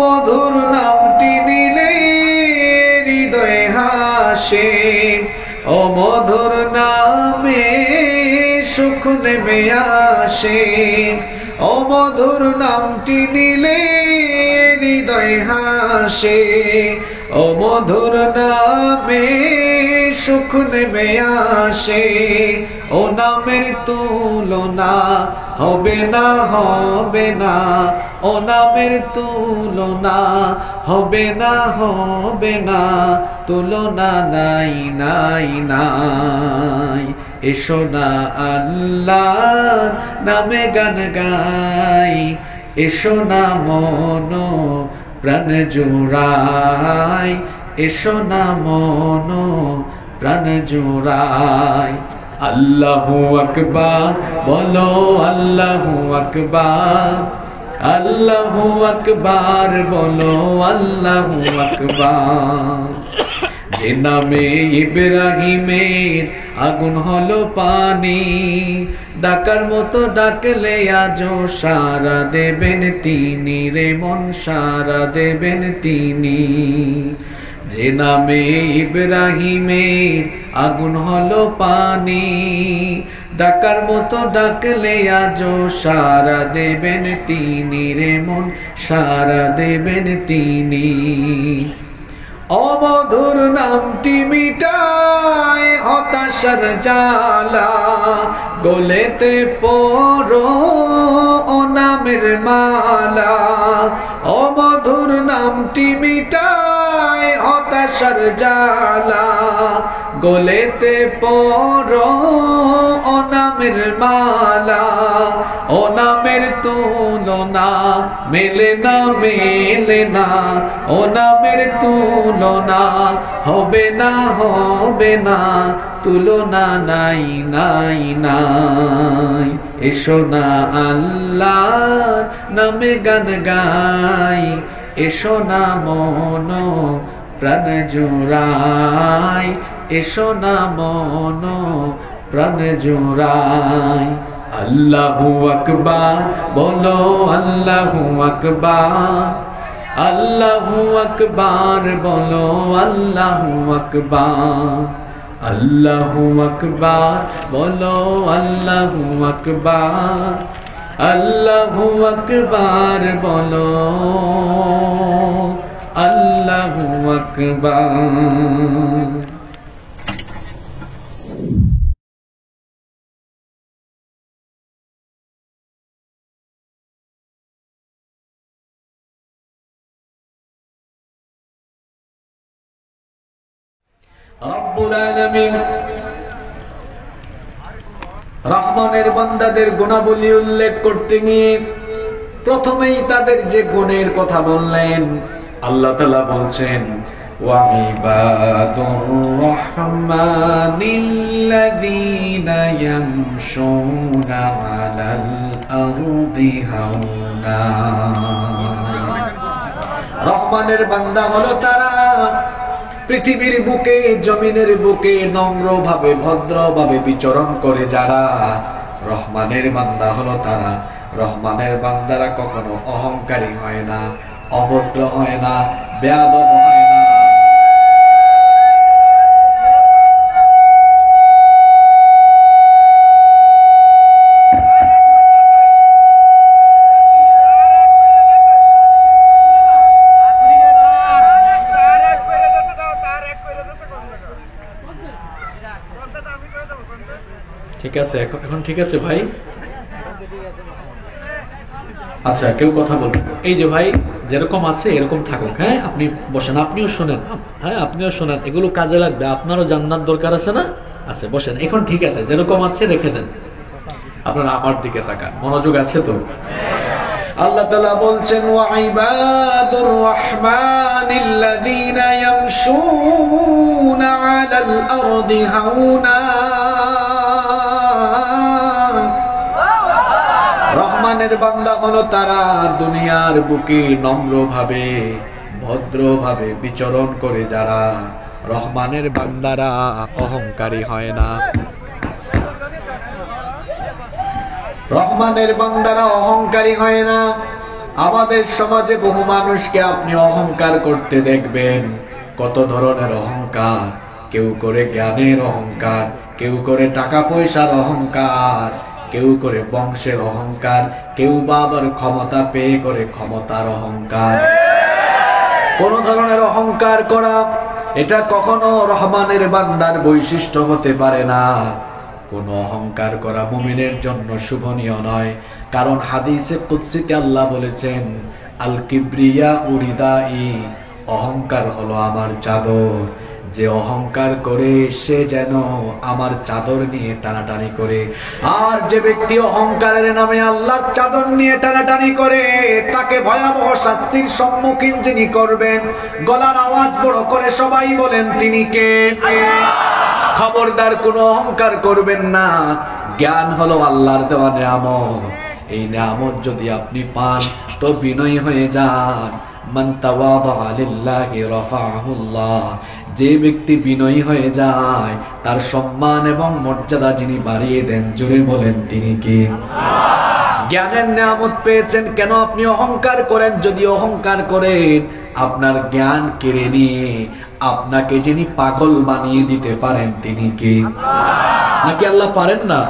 মধুর নামটি নিলে হৃদয়ে হাসে, ও মধুর নামে সুখ নেমে আসে, ও মধুর নামটি নিলে হৃদয়ে হাসে, ও মধুর নামে সুখ নেমে আসে, ও নামের তুলনা হবে না, হবে না, ও নামের তুলনা হবে না, হবে না, তুলনা নাই নাই নাই। এসো না আল্লাহর নামে গান গাই, এসো না মন প্রাণ জোড়াই, এসো না মন প্রাণ জোড়াই। আল্লাহু আকবার বলো, আল্লাহু আকবার, আল্লাহু আকবার বলো, আল্লাহু আকবার। যে নামে ইব্রাহিমের আগুন হলো পানি, ডাকার মতো ডাকলে আজও সারা দেবেন তিনি রে মন, সারা দেবেন তিনি। যে নামে ইব্রাহিমের আগুন হলো পানি, ডাকার মতো ডাকলে আজও সারা দেবেন তিনি রে মন, সারা দেবেন তিনি। অমধুর নামটি মিটায় হতাশার জ্বালা, গলেতে পড়ো ও নামের মালা, অমধুর নামটি মিটায় হতাশার জ্বালা, গলেতে পড়ো ও নামের মালা, ও নামের তুলনা মেলে না, মেলে না, ও নামের তুলনা হবে না, হবে না, তুলনা নাই নাই নাই। এসো না আল্লাহর নামে গান গাই, এসো না মন প্রাণ জোড়াই, এসো না মন প্রাণ জোড়াই। আল্লাহু আকবার বলো, আল্লাহু আকবার, আল্লাহু আকবার বলো, আল্লাহু আকবার, আল্লাহু আকবার বলো, আল্লাহু আকবার, আল্লাহু আকবার বলো, আল্লাহু আকবার। রব্বুল আলামিন রহমানের বান্দাদের গুণাবলী উল্লেখ করতে গিয়ে প্রথমেই তাদের যে গুণের কথা বললেন, আল্লাহ তাআলা বলছেন ওয়া ইবাদুর রহমানিল্লাযীনা ইয়ামশুনা আলাল আরদি হাওনা। রহমানের বান্দা হলো তারা পৃথিবীর বুকে, জমিনের বুকে নম্রভাবে ভদ্রভাবে বিচরণ করে যারা। রহমানের বান্দা হলো তারা। রহমানের বান্দারা কখনো অহংকারী হয় না, অভদ্র হয় না, বেয়াদব হয় না। ঠিক আছে, এখন ঠিক আছে ভাই? আচ্ছা, কেউ কথা বলবেন? এই যে ভাই যেরকম আছে এরকম থাকুক। হ্যাঁ, আপনি বসেন, আপনিও শোনেন। হ্যাঁ, আপনিও শোনেন, এগুলো কাজে লাগবে। আপনারও জান্নাত দরকার আছে না? আছে, বসেন। এখন ঠিক আছে, যেরকম আছে রেখে দেন। আপনারা আমার দিকে তাকান, মনোযোগ আছে তো? আল্লাহ তাআলা বলছেন ওয়া ইবাদুর রহমানিল্লাযীনা ইয়ামশুনা আলাল আরদি হাওনা। রহমানের বান্দা হলো তারা দুনিয়ার বুকে নম্রভাবে ভদ্রভাবে বিচরণ করে যারা। রহমানের বান্দারা অহংকারী হয় না। রহমানের বান্দারা অহংকারী হয় না। আমাদের সমাজে বহু মানুষকে আপনি অহংকার করতে দেখবেন। কত ধরনের অহংকার, কেউ করে জ্ঞানের অহংকার, কেউ করে টাকা পয়সার অহংকার, কেউ করে বংশের অহংকার, কেউ বা আবার ক্ষমতা পেয়ে করে ক্ষমতার অহংকার। কোন ধরনের অহংকার করা এটা কখনো রহমানের বান্দার বৈশিষ্ট্য হতে পারে না। কোন অহংকার করা মুমিনের জন্য শুভনীয় নয়। কারণ হাদিসে কুদসিতে আল্লাহ বলেছেন, আল কিবরিয়া উরিদাই, অহংকার হলো আমার চাদর। যে অহংকার করে সে যেন আমার চাদর নিয়ে টানাটানি করে। আর যে ব্যক্তি অহংকারের নামে আল্লাহর চাদর নিয়ে টানাটানি করে, তাকে ভয়াবহ শাস্তির সম্মুখীন যিনি করবেন। গলার আওয়াজ বড় করে সবাই বলেন, তিনি কে? খবরদার কোনো অহংকার করবেন না। জ্ঞান হলো আল্লাহর দেওয়া নিয়ামত। এই নিয়ামত যদি আপনি পান তো বিনয়ী হয়ে যান। মান তাওয়াদা লিল্লাহি রাফাহুল্লাহ, যে ব্যক্তি বিনয়ী হয়ে যায় তার সম্মান এবং মর্যাদা যিনি বাড়িয়ে দেন। জোরে বলেন, তিনি কে? জ্ঞানের নিয়ামত পেয়েছেন, কেন আপনি অহংকার করেন? যদি অহংকার করেন, আপনার জ্ঞান কেড়ে নিয়ে আপনাকে যিনি পাগল বানিয়ে দিতে পারেন, তিনি কে? নাকি আল্লাহ পারেন না?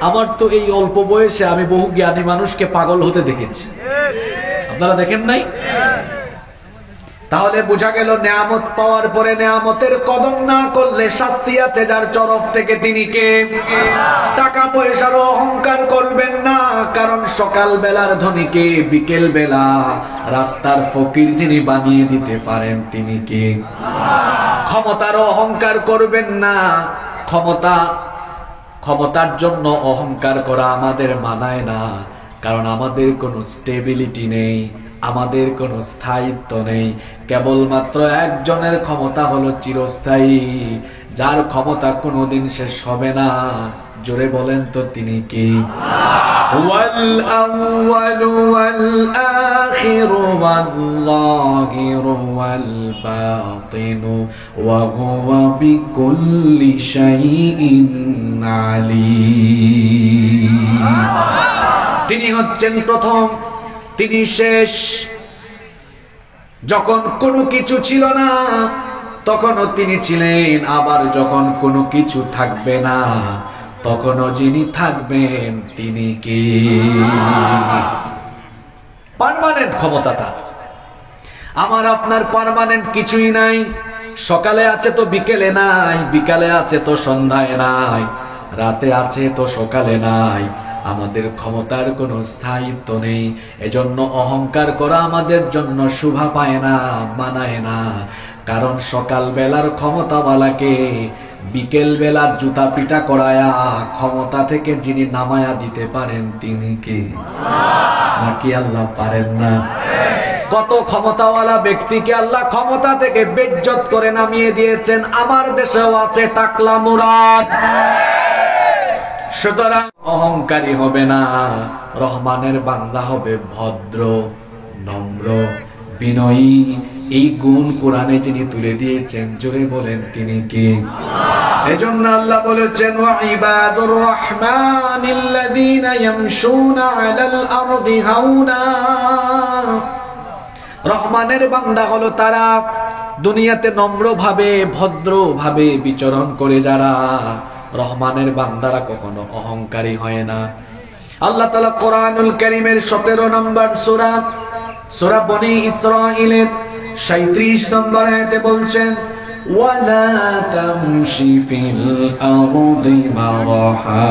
আমার তো এই অল্প বয়সে আমি বহু জ্ঞানী মানুষকে পাগল হতে দেখেছি, আপনারা দেখেন নাই? তাহলে বোঝা গেল, নিয়ামত পাওয়ার পরে নিয়ামতের কদর না করলে শাস্তি আছে যার তরফ থেকে, তিনি কে? টাকা পয়সার অহংকার করবেন না, কারণ সকাল বেলার ধনীকে বিকেল বেলা রাস্তার ফকির যিনি বানিয়ে দিতে পারেন, তিনি কে? ক্ষমতার অহংকার করবেন না। ক্ষমতার জন্য অহংকার করা আমাদের মানায় না, কারণ আমাদের কোনো স্টেবিলিটি নেই, আমাদের কোনো স্থায়িত্ব নেই। কেবলমাত্র একজনের ক্ষমতা হলো চিরস্থায়ী, যার ক্ষমতা কোনোদিন শেষ হবে না। জোরে বলেন তো, তিনি কি? ওয়াল আউয়ালু ওয়াল আখিরু ওয়াল যাহিরু ওয়াল বাতিনু ওয়া হুয়া বিকুল্লি শাইইন আলীম। তিনি হচ্ছেন প্রথম, তিনি শেষ। যখন কোনো কিছু ছিল না তখনও তিনি ছিলেন, আবার যখন কোনো কিছু থাকবে না তখনও যিনি থাকবেন, তিনি কে? পার্মানেন্ট ক্ষমতা তার। আমার আপনার পার্মানেন্ট কিছুই নাই। সকালে আছে তো বিকেলে নাই, বিকালে আছে তো সন্ধ্যায় নাই, রাতে আছে তো সকালে নাই। আমাদের ক্ষমতার কোনো স্থায়িত্ব নেই। এজন্য অহংকার করা আমাদের জন্য শোভা পায় না, মানায় না। কারণ সকাল বেলার ক্ষমতাওয়ালাকে বিকেল বেলার জুতা পিটা করায়া ক্ষমতা থেকে যিনি নামায়া দিতে পারেন, তিনি কে? নাকি আল্লাহ পারেন না? কত ক্ষমতাওয়ালা ব্যক্তিকে আল্লাহ ক্ষমতা থেকে বেজ্জত করে নামিয়ে দিয়েছেন। আমার দেশেও আছে টাকলা মুরাদ। সুতরাং অহংকারী হবে না, রহমানের বান্দা হবে ভদ্র, নম্র, বিনয়ী। এই গুণ কোরআনে যিনি তুলে দিয়েছেন, জোরে বলেন, তিনি কে? এজন্য আল্লাহ বলেছেন, ওয়া ইবাদুর রহমানিল্লাযীনা ইয়ামশুনা আলাল আরদি হাওনা। রহমানের বান্দা হলো তারা দুনিয়াতে নম্রভাবে ভদ্রভাবে বিচরণ করে যারা। রহমানের বান্দারা কখনো অহংকারী হয় না। আল্লাহ তাআলা কোরআনুল কারীমের 17 নম্বর সূরা, সূরা বনী ইসরাঈলের 37 নম্বর আয়াতে বলছেন, ওয়ালা তামশি ফিল আরদি মারহা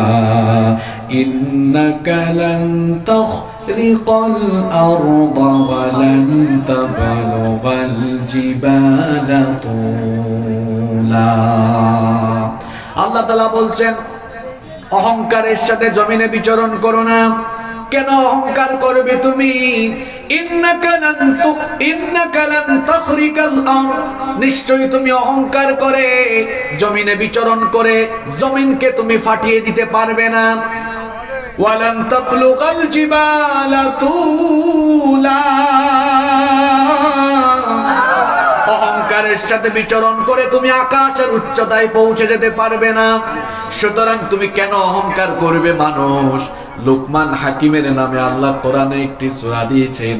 ইন্নাকা লান তাখরিকাল আরদা ওয়া লান তাবলুগাল জিবালা তুলা। আল্লাহ তাআলা বলছেন, অহংকারের সাথে জমিনে বিচরণ করো না। কেন অহংকার করবে তুমি? ইন্নাকা লান তাখরিকাল আরদ, নিশ্চয়ই তুমি অহংকার করে জমিনে বিচরণ করে জমিনকে তুমি ফাটিয়ে দিতে পারবে না। ওয়া লান তাবলুগাল জিবালা তুলা, অহংকারের সাথে বিচরণ করে তুমি আকাশের উচ্চতায় পৌঁছে যেতে পারবে না। সুতরাং তুমি কেন অহংকার করবে? মানুষ লুকমান হাকিমের নামে আল্লাহ কোরআনে একটি সূরা দিয়েছেন।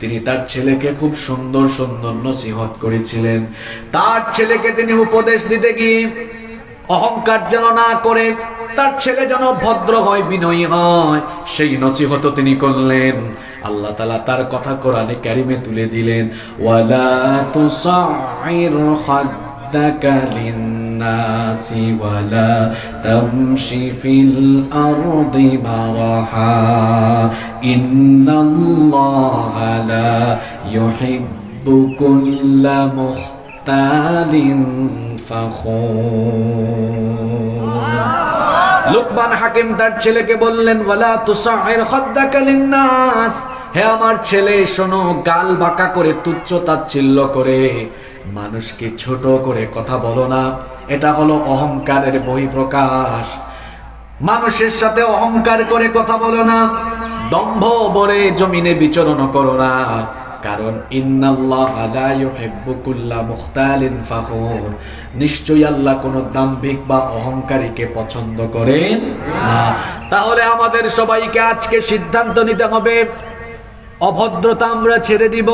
তিনি তার ছেলেকে খুব সুন্দর সুন্দর নসিহত করেছিলেন। তার ছেলেকে তিনি উপদেশ দিতে গিয়ে অহংকার যেন না করে, তার ছেলে যেন ভদ্র হয়, বিনয়ী হয়, সেই নসিহত তিনি করলেন। আল্লাহ তাআলা তার কথা কোরআনে কারিমে তুলে দিলেন, ওয়ালা তুসাইর খাদ্দাকা লিন্নাসি ওয়ালা তামশি ফিল আরদি মারাহা ইন্নাল্লাহা লা ইউহিব্বু কুল্লা মুখতালিন ফাখুর। লুকমান হাকিম তার ছেলেকে বললেন, ওয়ালা তুসাইর খাদ্দাকা লিন্নাস, হে আমার ছেলে শোনো, গাল বাঁকা করে তুচ্ছ তাচ্ছিল্য করে মানুষকে ছোট করে কথা বলো না, এটা হলো অহংকারের বহিঃপ্রকাশ। মানুষের সাথে অহংকার করে কথা বলো না, দম্ভ ভরে জমিনে বিচরণ করো না, কারণ ইন্নাল্লাহা লা ইউহিব্বু কুল্লা মুখতালিন ফাখুর, নিশ্চয়ই আল্লাহ কোন দাম্ভিক বা অহংকারীকে পছন্দ করেন না। তাহলে আমাদের সবাইকে আজকে সিদ্ধান্ত নিতে হবে, অভদ্রতা আমরা ছেড়ে দিব,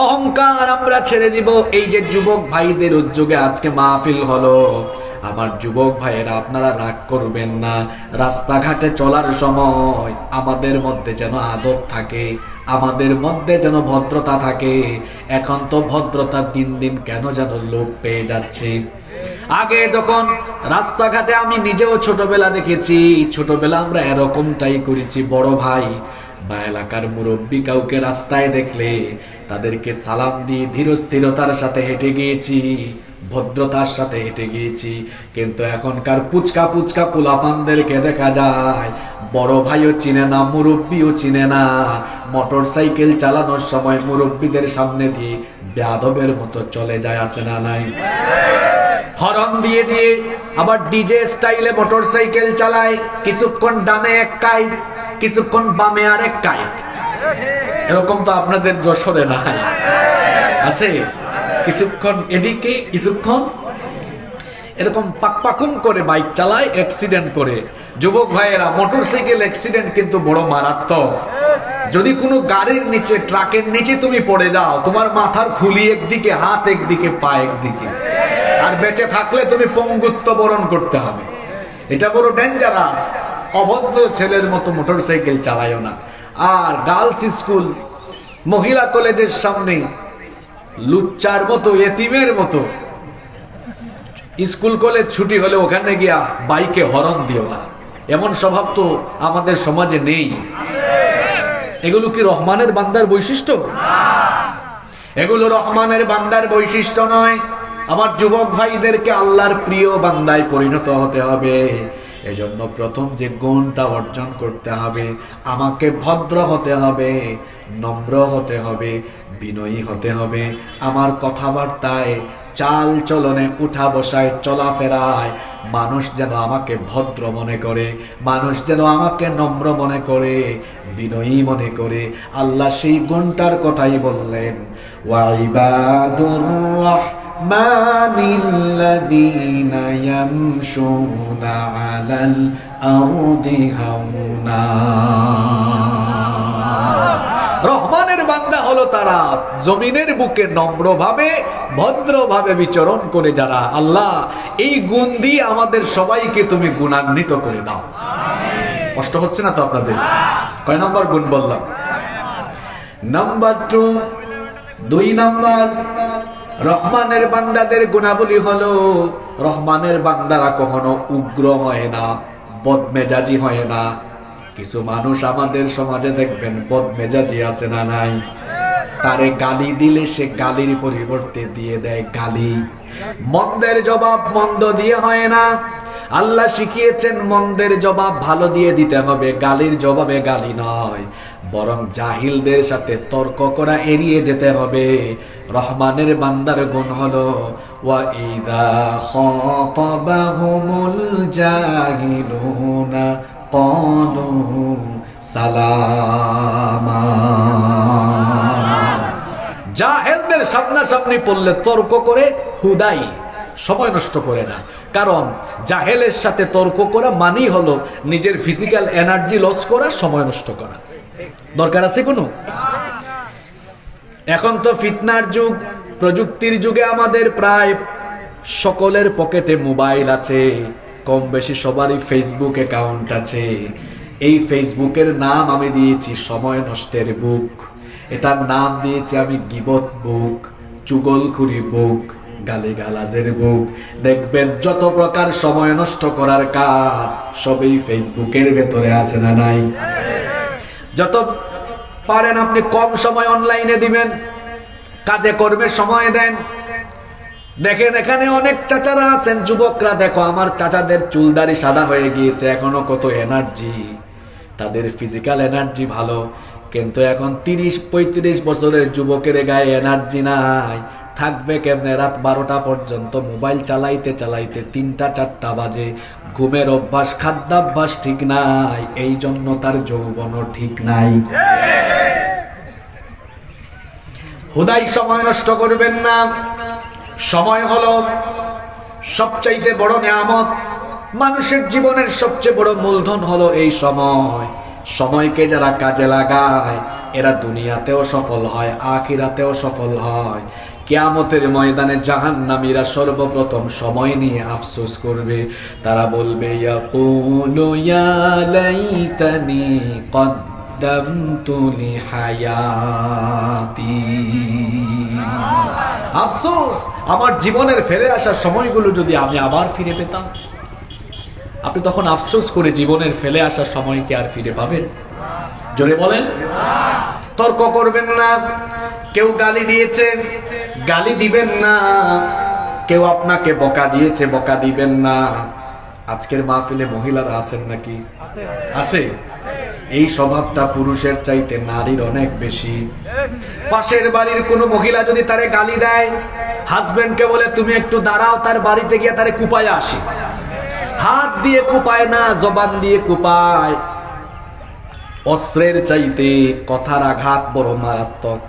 অহংকার আমরা ছেড়ে দিব। এই যে যুবক ভাইদের উদ্যোগে আজকে মাহফিল হলো, আমার যুবক ভাইয়েরা আপনারা রাগ করবেন না, রাস্তাঘাটে চলার সময় আমাদের মধ্যে যেন আদব থাকে, আমাদের মধ্যে যেন ভদ্রতা থাকে। এখন তো ভদ্রতা দিন দিন কেন যেন লোপ পেয়ে যাচ্ছে। আগে যখন রাস্তাঘাটে আমি নিজেও ছোটবেলা দেখেছি, ছোটবেলা আমরা এরকমটাই করেছি, বড় ভাই বা এলাকার মুরব্বী কাউকে রাস্তায় দেখলে তাদেরকে সালাম দিয়ে ধীরস্থিরতার সাথে হেঁটে গিয়েছি, ভদ্রতার সাথে হেঁটে গিয়েছি। কিন্তু এখনকার পুচকা পুচকা পোলাপানদেরকে দেখা যায় বড় ভাইও চিনে না, মুরব্বিও চিনে না, মোটর সাইকেল চালানোর সময় মুরব্বীদের সামনে দিয়ে বেয়াদবের মতো চলে যায়, আছে না নাই? হরন দিয়ে দিয়ে আবার ডিজে স্টাইলে মোটর সাইকেল চালায়, কিছুক্ষণ ডানে এক কাইট, কিছুক্ষণ বামে আরেক কাইট। এরকম তো আপনাদের যশোরে নাই, আছে? কিছুক্ষণ এদিকে কিছুক্ষণ এরকম পাকপাকুম করে বাইক চালায়, অ্যাক্সিডেন্ট করে। যুবক ভাইয়েরা, মোটরসাইকেল অ্যাক্সিডেন্ট কিন্তু বড় মারাত্মক। যদি কোনো গাড়ির নিচে, ট্রাকের নিচে তুমি পড়ে যাও, তোমার মাথার খুলি একদিকে, হাত একদিকে, পা একদিকে, আর বেঁচে থাকলে তুমি পঙ্গুত্ব বরণ করতে হবে। এটা বড় ডেঞ্জারাস। অভদ্র ছেলের মতো মোটরসাইকেল চালায়ও না। আর গার্লস স্কুল, মহিলা কলেজের সামনে লুচ্চার মতো, এতিমের মতো স্কুল কলেজ ছুটি হলে ওখানে গিয়া বাইকে হরন দিও না, এমন স্বভাব তো আমাদের সমাজে নেই। এগুলো কি রহমানের বান্দার বৈশিষ্ট্য? এগুলো রহমানের বান্দার বৈশিষ্ট্য নয়। আমার যুবক ভাইদেরকে আল্লাহর প্রিয় বান্দায় পরিণত হতে হবে। এজন্য প্রথম যে গুণটা অর্জন করতে হবে, আমাকে ভদ্র হতে হবে, নম্র হতে হবে, বিনয়ী হতে হবে। আমার কথাবার্তায়, চাল চলনে, উঠা বসায়, চলাফেরায় মানুষ যেন আমাকে ভদ্র মনে করে, মানুষ যেন আমাকে নম্র মনে করে, বিনয়ী মনে করে। আল্লাহ সেই গুণটার কথাই বললেন, ওয়াইবাদুর রাহমানিল্লাযীনা ইয়ামশুনা আলাল আরদি হাওনা। রহমানের বান্দা হলো তারা জমিনের বুকে নম্রভাবে, ভদ্রভাবে বিচরণ করে যারা। আল্লাহ, এই গুণ দিয়ে আমাদের সবাইকে তুমি গুণান্বিত করে দাও। কষ্ট হচ্ছে না তো আপনাদের? কয় নম্বর গুণ বললাম? নাম্বার 2, 2 নম্বর, রহমানের বান্দাদের গুণাবলী হলো, রহমানের বান্দারা কখনো উগ্র হয় না, বদমেজাজি হয় না। কিছু মানুষ আমাদের সমাজে দেখবেন বদমেজাজি আছে না নাই? তারে গালি দিলে সে গালির পরিবর্তে দিয়ে দেয় গালি। মন্দের জবাব মন্দ দিয়ে হয় না। আল্লাহ শিখিয়েছেন মন্দের জবাব ভালো দিয়ে দিতে হবে, গালির জবাবে গালি নয়, বরং জাহিলদের সাথে তর্ক করা এড়িয়ে যেতে হবে। রহমানের বান্দার গুণ হলো, ওয়া ইযা খাতাবাহুমুল জাহিলুনা ক্বালু সালামা। জাহেলদের সামনাসামনি পড়লে তর্ক করে হুদাই, সময় নষ্ট করে না। কারণ জাহেলের সাথে তর্ক করা মানেই হলো নিজের ফিজিক্যাল এনার্জি লস করা, সময় নষ্ট করা। দরকার আছে কোনো? এখন তো ফিতনার যুগ, প্রযুক্তির যুগে আমাদের প্রায় সকলের পকেটে মোবাইল আছে, কম বেশি সবারই ফেসবুক অ্যাকাউন্ট আছে। এই ফেসবুকের নাম আমি দিয়েছি সময় নষ্টের বুক, এটার নাম দিয়েছি আমি গীবত বুক, চুগলখুরি বুক, গালিগালাজের বুক। দেখবেন যত প্রকার সময় নষ্ট করার কাজ সবই ফেসবুকের ভেতরে আছে না নাই? যত পারেন আপনি কম সময় অনলাইনে দিবেন, কাজে কর্মে সময় দেন। দেখেন এখানে অনেক চাচারা আছেন, যুবকরা, দেখো আমার চাচাদের চুলদারি সাদা হয়ে গিয়েছে, এখনো কত এনার্জি, তাদের ফিজিক্যাল এনার্জি ভালো, কিন্তু এখন 30-35 বছরের যুবকের গায়ে এনার্জি নাই। থাকবে কেমনে? রাত 12টা পর্যন্ত মোবাইল চালাইতে চালাইতে 3টা-4টা বাজে। ঘুমের অভ্যাস, খাদ্যাভ্যাস ঠিক নাই, এই জন্য তার যৌবনও ঠিক নাই। হুদাই সময় নষ্ট করবেন না। সময় হলো সবচাইতে বড় নিয়ামত। মানুষের জীবনের সবচেয়ে বড় মূলধন হলো এই সময়। সময়কে যারা কাজে লাগায় এরা দুনিয়াতেও সফল হয়, আখিরাতেও সফল হয়। কিয়ামতের ময়দানে জাহান্নামীরা সর্বপ্রথম সময় নিয়ে আফসোস করবে। তারা বলবে ইয়াকুলু ইয়া লাইতানি কদ্দামতু লিহায়াতি, আফসোস আমার জীবনের ফেলে আসা সময়গুলো যদি আমি আবার ফিরে পেতাম। আপনি তখন আফসোস করে জীবনের ফেলে আসা সময়কে আর ফিরে পাবেন? জোরে বলেন। তর্ক করবেন না। কেউ গালি দিয়েছে, গালি দিবেন না। কেউ আপনাকে বকা দিয়েছে, বকা দিবেন না। আজকের মাহফিলে মহিলারা আছেন নাকি? আছে। এই স্বভাবটা পুরুষের চাইতে নারীর অনেক বেশি। পাশের বাড়ির কোনো মহিলা যদি তারে গালি দেয়, হাজবেন্ডকে বলে তুমি একটু দাঁড়াও, তার বাড়িতে গিয়ে তারে কুপায় আসি। হাত দিয়ে কুপায় না, জবান দিয়ে কুপায়। অস্ত্রের চাইতে কথার আঘাত বড় মারাত্মক।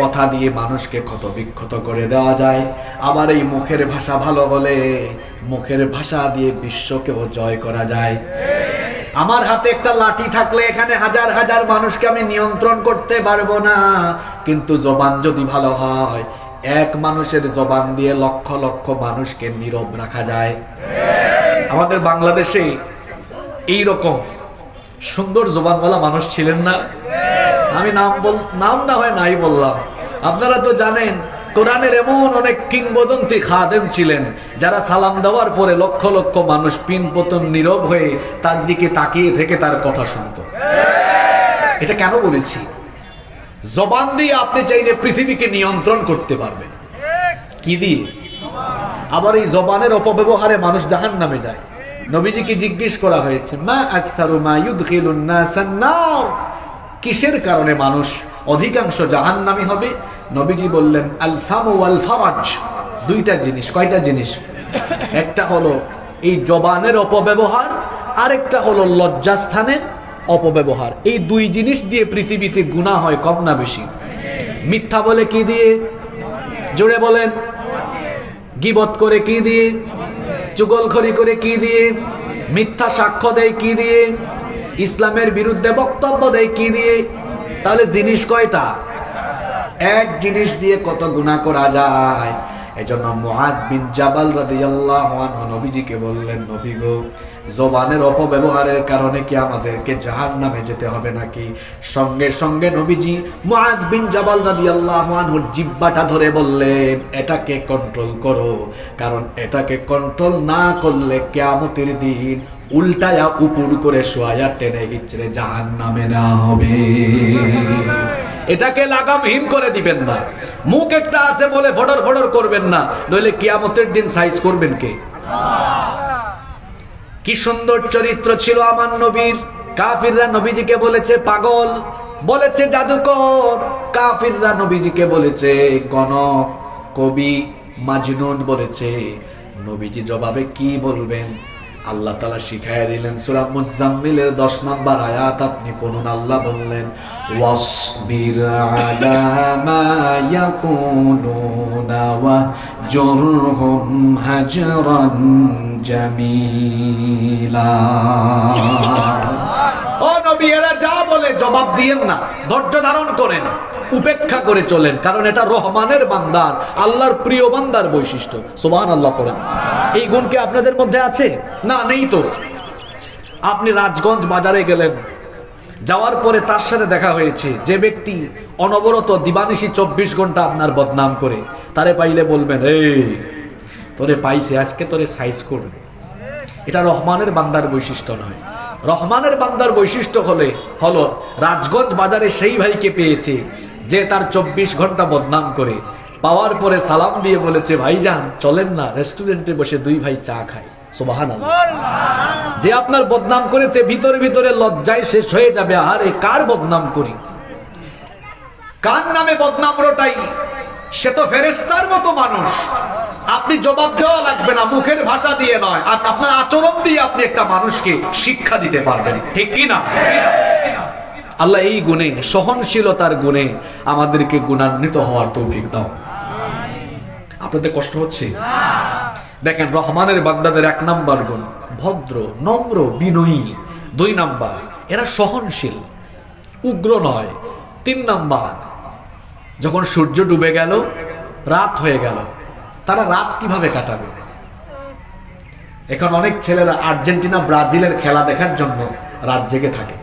কথা দিয়ে মানুষকে ক্ষত বিক্ষত করে দেওয়া যায়। আবার এই মুখের ভাষা ভালো হলে মুখের ভাষা দিয়ে বিশ্বকেও জয় করা যায়। আমার হাতে একটা লাঠি থাকলে এখানে হাজার হাজার মানুষকে আমি নিয়ন্ত্রণ করতে পারবো না, কিন্তু জবান যদি ভালো হয়, এক মানুষের জবান দিয়ে লক্ষ লক্ষ মানুষকে নীরব রাখা যায়। আমাদের বাংলাদেশে এইরকম সুন্দর জবানওয়ালা মানুষ ছিলেন না? আমি নাম না হয় নাই বললাম। আপনারা তো জানেন কোরআনের এমন অনেক কিংবদন্তি খাদেম ছিলেন যারা সালাম দেওয়ার পরে লক্ষ লক্ষ মানুষ পিন পতন নীরব হয়ে তার দিকে তাকিয়ে থেকে তার কথা শুনত। এটা কেন বলেছি? জবান দিয়ে আপনি চাইলে পৃথিবীকে নিয়ন্ত্রণ করতে পারবেন। কি দিয়ে? আবার এই জবানের অপব্যবহারে মানুষ জাহান্নামে যায়। নবীজিকে জিজ্ঞেস করা হয়েছে, মা আকসারু মা ইউদখিলুন নাসান নার, কিসের কারণে মানুষ অধিকাংশ জাহান্নামী হবে? নবীজি বললেন আল ফামু ওয়াল ফারাজ, দুইটা জিনিস। কয়টা জিনিস? একটা হলো এই জবানের অপব্যবহার, আরেকটা হলো লজ্জাস্থানের অপব্যবহার। এই দুই জিনিস দিয়ে পৃথিবীতে গুনাহ হয়, কম না বেশি? মিথ্যা বলে কি দিয়ে? জোরে বলেন। গীবত করে কি দিয়ে? চুগলখড়ি করে কি দিয়ে? মিথ্যা সাক্ষ্য দেয় কি দিয়ে? ইসলামের বিরুদ্ধে বক্তব্য দেয় কি দিয়ে? তাহলে জিনিস কয়টা? এক জিনিস দিয়ে কত গুনাহ করা যায়। এজন্য মুআদ বিন জাবাল রাদিয়াল্লাহু আনহু নবীজিকে বললেন, নবী গো, জবানের অপব্যবহারের কারণে কি আমাদেরকে জাহান্নামে যেতে হবে নাকি? সঙ্গে সঙ্গে নবীজি মুআদ বিন জাবাল রাদিয়াল্লাহু আনহুর জিহ্বাটা ধরে বললেন, এটাকে কন্ট্রোল করো, কারণ এটাকে কন্ট্রোল না করলে কিয়ামতের দিন উল্টায়া উপর করে শোয়া টেনে হিচড়ে জাহান্নামে না হবে। এটাকে লাগামহীন করে দিবেন না। মুখ একটা আছে বলে ফডর ফডর করবেন না, নইলে কিয়ামতের দিন সাইজ করবেন কে? কি সুন্দর চরিত্র ছিল আমার নবীর। কাফিররা নবীজিকে বলেছে পাগল, বলেছে জাদুকর। কাফিররা নবীজিকে বলেছে গণক, কবি, মাজনুন বলেছে। নবীজি জবাবে কি বলবেন? আল্লাহ তাআলা শিখায়া দিলেন। সূরা মুজাম্মিলের 10 নম্বর আয়াত আপনি পড়ুন। আল্লাহ বললেন, ওয়াসবির আলা মা ইয়াকুলুনা ওয়া ফাহজুরহুম হাজরান জামিলা। ও নবী, এরা যা বলে জবাব দিয়েন না, ধৈর্য ধারণ করেন, উপেক্ষা করে চলেন, কারণ এটা রহমানের বান্দার, আল্লাহর প্রিয় বান্দার বৈশিষ্ট্য। সুবহানাল্লাহ পড়েন। এই গুণ কি আপনাদের মধ্যে আছে? না, নেই তো। আপনি রাজগঞ্জ বাজারে গেলেন, যাওয়ার পরে তার সাথে দেখা হয়েছে, যে ব্যক্তি অনবরত দিবানিশি 24 ঘন্টা আপনার বদনাম করে, তারে পাইলে বলবেন, এই তোরে পাইছে, আজকে তোরে সাইজ করবে। এটা রহমানের বান্দার বৈশিষ্ট্য নয়। রহমানের বান্দার বৈশিষ্ট্য হলো রাজগঞ্জ বাজারে সেই ভাইকে পেয়েছে যে তার 24 ঘন্টা বদনাম করে, পাওয়ার পরে সালাম দিয়ে বলেছে, ভাইজান চলেন না রেস্টুরেন্টে বসে 2 ভাই চা খাই। সুবহানাল্লাহ। যে আপনার বদনাম করেছে ভিতরে ভিতরে লজ্জায় শেষ হয়ে যাবে, আরে কার বদনাম করি, কার নামে বদনাম রটাই, সে তো ফেরেশতার মতো মানুষ। আপনি জবাব দেওয়া লাগবে না, মুখের ভাষা দিয়ে নয়, আর আপনার আচরণ দিয়ে আপনি একটা মানুষকে শিক্ষা দিতে পারবেন, ঠিক কি না? আল্লাহ এই গুণে, সহনশীলতার গুণে আমাদেরকে গুণান্বিত হওয়ার তৌফিক দাও। আপনাদের কষ্ট হচ্ছে? দেখেন, রহমানের বান্দাদের 1 নাম্বার গুণ ভদ্র, নম্র, বিনয়ী। 2 নাম্বার, এরা সহনশীল, উগ্র নয়। 3 নাম্বার, যখন সূর্য ডুবে গেল, রাত হয়ে গেল, তারা রাত কিভাবে কাটাবে? এখন অনেক ছেলেরা আর্জেন্টিনা ব্রাজিলের খেলা দেখার জন্য রাত জেগে থাকে।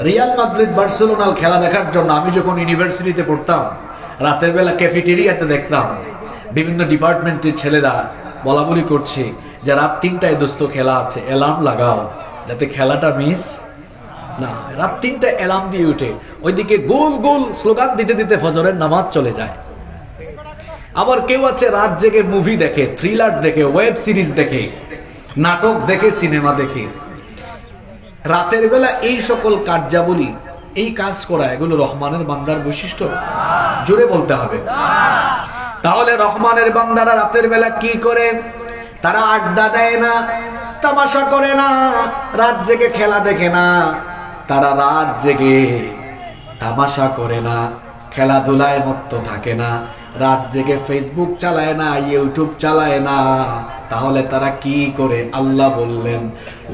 রিয়াল মাদ্রিদ বার্সেলোনার খেলা দেখার জন্য আমি যখন ইউনিভার্সিটিতে পড়তাম, রাতের বেলা ক্যাফেটেরিয়াতে দেখতাম বিভিন্ন ডিপার্টমেন্টের ছেলেরা বলা বলি করছে যে রাত 3টায় দোস্ত খেলা আছে, অ্যালার্ম লাগাও যাতে খেলাটা মিস না। রাত 3টায় অ্যালার্ম দিয়ে উঠে ওইদিকে গোল গোল স্লোগান দিতে দিতে ফজরের নামাজ চলে যায়। আবার কেউ আছে রাত জেগে মুভি দেখে, থ্রিলার দেখে, ওয়েব সিরিজ দেখে, নাটক দেখে, সিনেমা দেখে। রাতের বেলা এই সকল কার্যাবলী, এই কাজ করা, এগুলো রহমানের বান্দার বৈশিষ্ট্য? জোরে বলতে হবে। তাহলে রহমানের বান্দারা রাতের বেলা কি করে? তারা আড্ডা দেয় না, তামাশা করে না, রাত জেগে খেলা দেখে না। তারা রাত জেগে তামাশা করে না, খেলাধুলায় মত্ত থাকে না, রাত জেগে ফেসবুক চালায় না, ইউটিউব চালায় না। তাহলে তারা কি করে? আল্লাহ বললেন,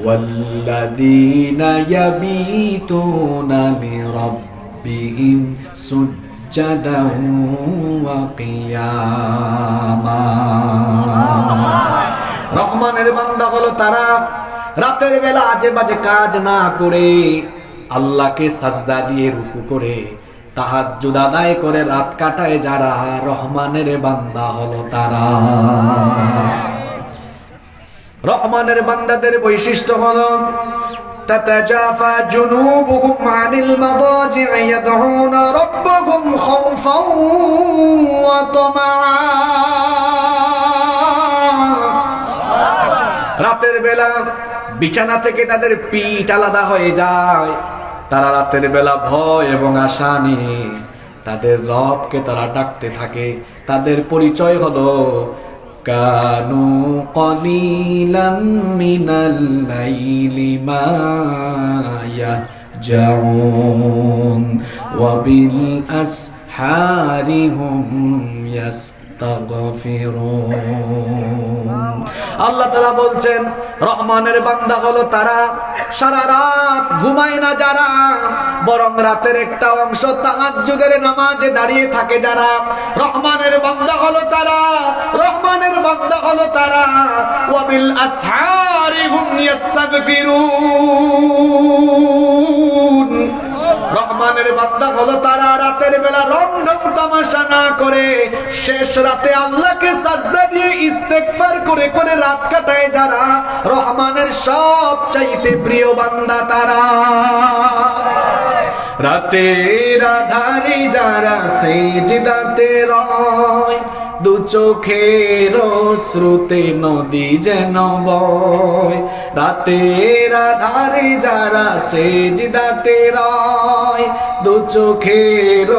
ওয়াল্লাযীনা ইয়াবিতুনা লিরাব্বিহিম সুজ্জাদান ওয়া কিয়ামা। রহমানের বান্দা হলো তারা রাতের বেলা আজে বাজে কাজ না করে, আল্লাহকে সাজদা দিয়ে রুকু করে, তাহাজ্জুদ আদায় করে রাত কাটায় যারা, রহমানের বান্দা হলো তারা। রহমানের বান্দাদের বৈশিষ্ট্য হলো তাতাজাফা জুনুবুহুম আনিল মাদাজি'i ইয়াদউনা রাব্বাহুম খাওফান ওয়া তামাআ। রাতের বেলা বিছানা থেকে তাদের পিঠ আলাদা হয়ে যায়। তারা রাতের বেলা ভয় এবং আশা নিয়ে তাদের রবকে তারা ডাকতে থাকে। তাদের পরিচয় হলো কানু কলিলাম মিনাল লাইলি মা ইয়াহজাউন ওয়া বিল আসহারি হুম ইয়াস্তাগফিরুন। আল্লাহ তাআলা বলছেন, রহমানের বান্দা হলো তারা সারা রাত ঘুমায় না যারা, বরং রাতের একটা অংশ তাহাজ্জুদের নামাজে দাঁড়িয়ে থাকে যারা। রহমানের বান্দা হলো তারা, রহমানের বান্দা হলো তারা ওয়া বিল আসহারি হুম ইয়াস্তাগফিরুন। রহমানের বান্দা হলো তারা রাতের বেলা রংঢং তামাশা না করে, শেষ রাতে আল্লাহকে সাজদা দিয়ে ইস্তেগফার করে করে রাত কাটায় যারা, রহমানের সবচাইতে প্রিয় বান্দা তারা। রাতের আধারে যারা সিজদাতে রয়, দু চোখের শ্রুতে নদী যেন বয়। রাতের আধারে যারা সিজদাতে রয়, দু চোখের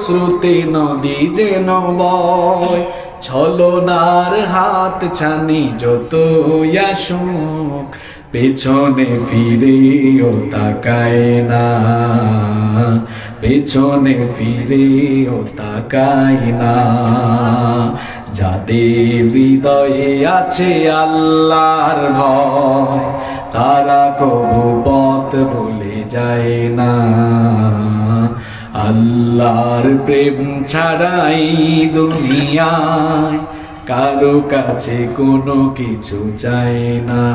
শ্রুতে নদী যেন বয়। ছলনার হাত ছানি যতই আসুক, পেছনে ফিরেও তাকায় না, পেছনে ফিরেও তাকায় না। যাদের হৃদয়ে আছে আল্লাহর ভয়, তারা কবু পথ ভুলে যায় না। আল্লাহর প্রেম ছাড়াই দুনিয়ায় কারো কাছে কোনো কিছু চায় না,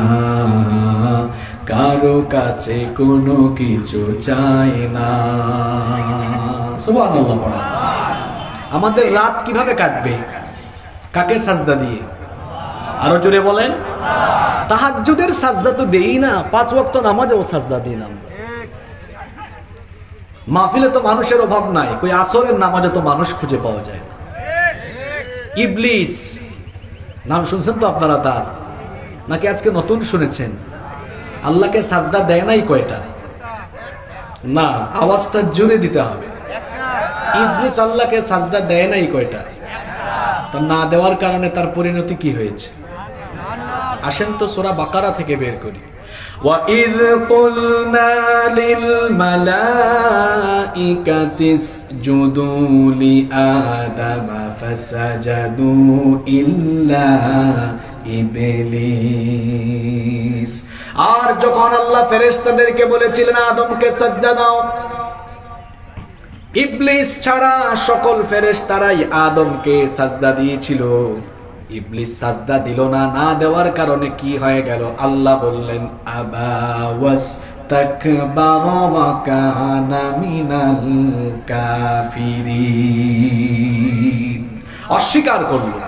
কারো কাছে কোনো কিছু চায় না। সুবহানাল্লাহ। আমাদের রাত কিভাবে কাটবে? কাকে সাজদা দিয়ে? আরো জোরে বলেন। তাহাজ্জুদের সাজদা তো দেই না, 5 ওয়াক্ত নামাজেও সাজদা দিই না। মাহফিলে তো মানুষের অভাব নাই, কই আসরের নামাজে তো মানুষ খুঁজে পাওয়া যায় না। ইবলিস নাম শুনছেন তো আপনারা তার, নাকি আজকে নতুন শুনেছেন? আল্লাহকে সাজদা দেয় নাই কয়টা? না, আওয়াজটা জোরে দিতে হবে। ইবলিস আল্লাহকে সাজদা দেয় নাই কয়টা? তো না দেওয়ার কারণে তার পরিণতি কি হয়েছে? আসেন তো সূরা বাকারা থেকে বের করি। وَإِذْ قُلْنَا لِلْمَلَائِكَةِ اسْجُدُوا لِآدَمَ فَسَجَدُوا إِلَّا إِبْلِيسَ। আর যখন আল্লাহ ফেরেশতাদেরকে বলেছিলেন আদমকে সাজদা দাও, ইবলিস ছাড়া সকল ফেরেশতারাই আদমকে সাজদা দিয়েছিল। ইবলিস সাজদা দিল না, না দেওয়ার কারণে কি হয়ে গেল? আল্লাহ বললেন আবা ওয়াস্তাকবারা ওয়া কানা মিনাল কাফিরিন। অস্বীকার করলো,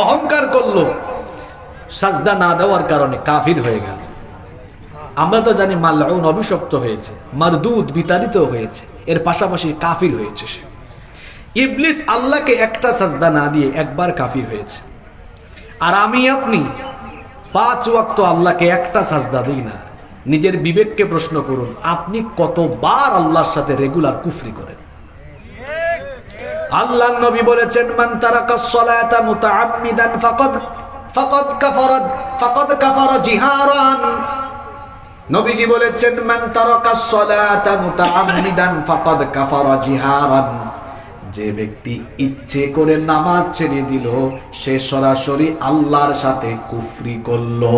অহংকার করলো, সাজদা না দেওয়ার কারণে কাফির হয়ে গেল। আমরা তো জানি মালউন অভিশপ্ত হয়েছে, মারদুদ বিতাড়িত হয়েছে, এর পাশাপাশি কাফির হয়েছে সে। ইবলিস আল্লাহকে একটা সাজদা না দিয়ে একবার কাফির হয়েছে। আর আমি আপনি 5 ওয়াক্ত আল্লাহকে একটা সাজদা দিই না। নিজের বিবেককে প্রশ্ন করুন, আপনি কতবার আল্লাহর সাথে রেগুলার কুফরি করেন? আল্লাহর নবী বলেছেন মান তারাকাস সালাতা মুতাআম্মিদান ফাকাদ কাফারা জিহারান। নবীজি বলেছেন মান তারাকাস সালাতা মুতাআম্মিদান ফাকাদ কাফারা জিহারান। যে ব্যক্তি ইচ্ছে করে নামাজ ছেড়ে দিল, সে সরাসরি আল্লাহর সাথে কুফরি করলো।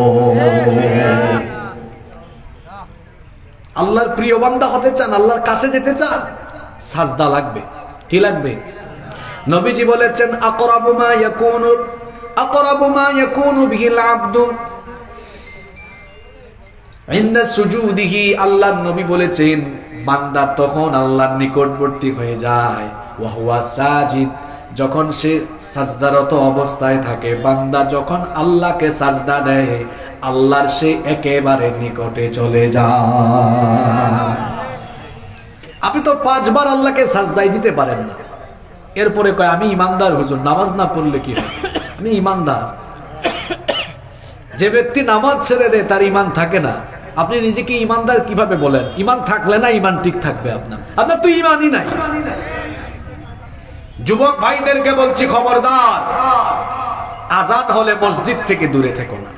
আল্লাহর প্রিয় বান্দা হতে চান, আল্লাহর কাছে যেতে চান, সাজদা লাগবে। কি লাগবে? নবীজি বলেছেন আকরাবু মা ইয়াকুনু বিহিল আবদু ইনদা সুজুদিহি। আল্লাহর নবী বলেছেন বান্দা তখন আল্লাহর নিকটবর্তী হয়ে যায়, ওয়া হুয়া সাজিদ, যখন সে সাজদারত অবস্থায় থাকে। বান্দা যখন আল্লাহকে সাজদা দেয়, আল্লাহর সে একেবারে নিকটে চলে যায়। আপনি তো 5 বার আল্লাহকে সাজদাই দিতে পারেন না, এরপরে কয় আমি ইমানদার হুজুর, নামাজ না পড়লে কি হয়? আমি ইমানদার। যে ব্যক্তি নামাজ ছেড়ে দেয় তার ইমান থাকে না। আপনি নিজেকে ইমানদার কিভাবে বলেন? ইমান থাকলে না ইমান ঠিক থাকবে আপনার? আপনার তো ইমানই নাই। যুবক ভাইদেরকে বলছি খবরদার, আজান হলে মসজিদ থেকে দূরে থেকো না,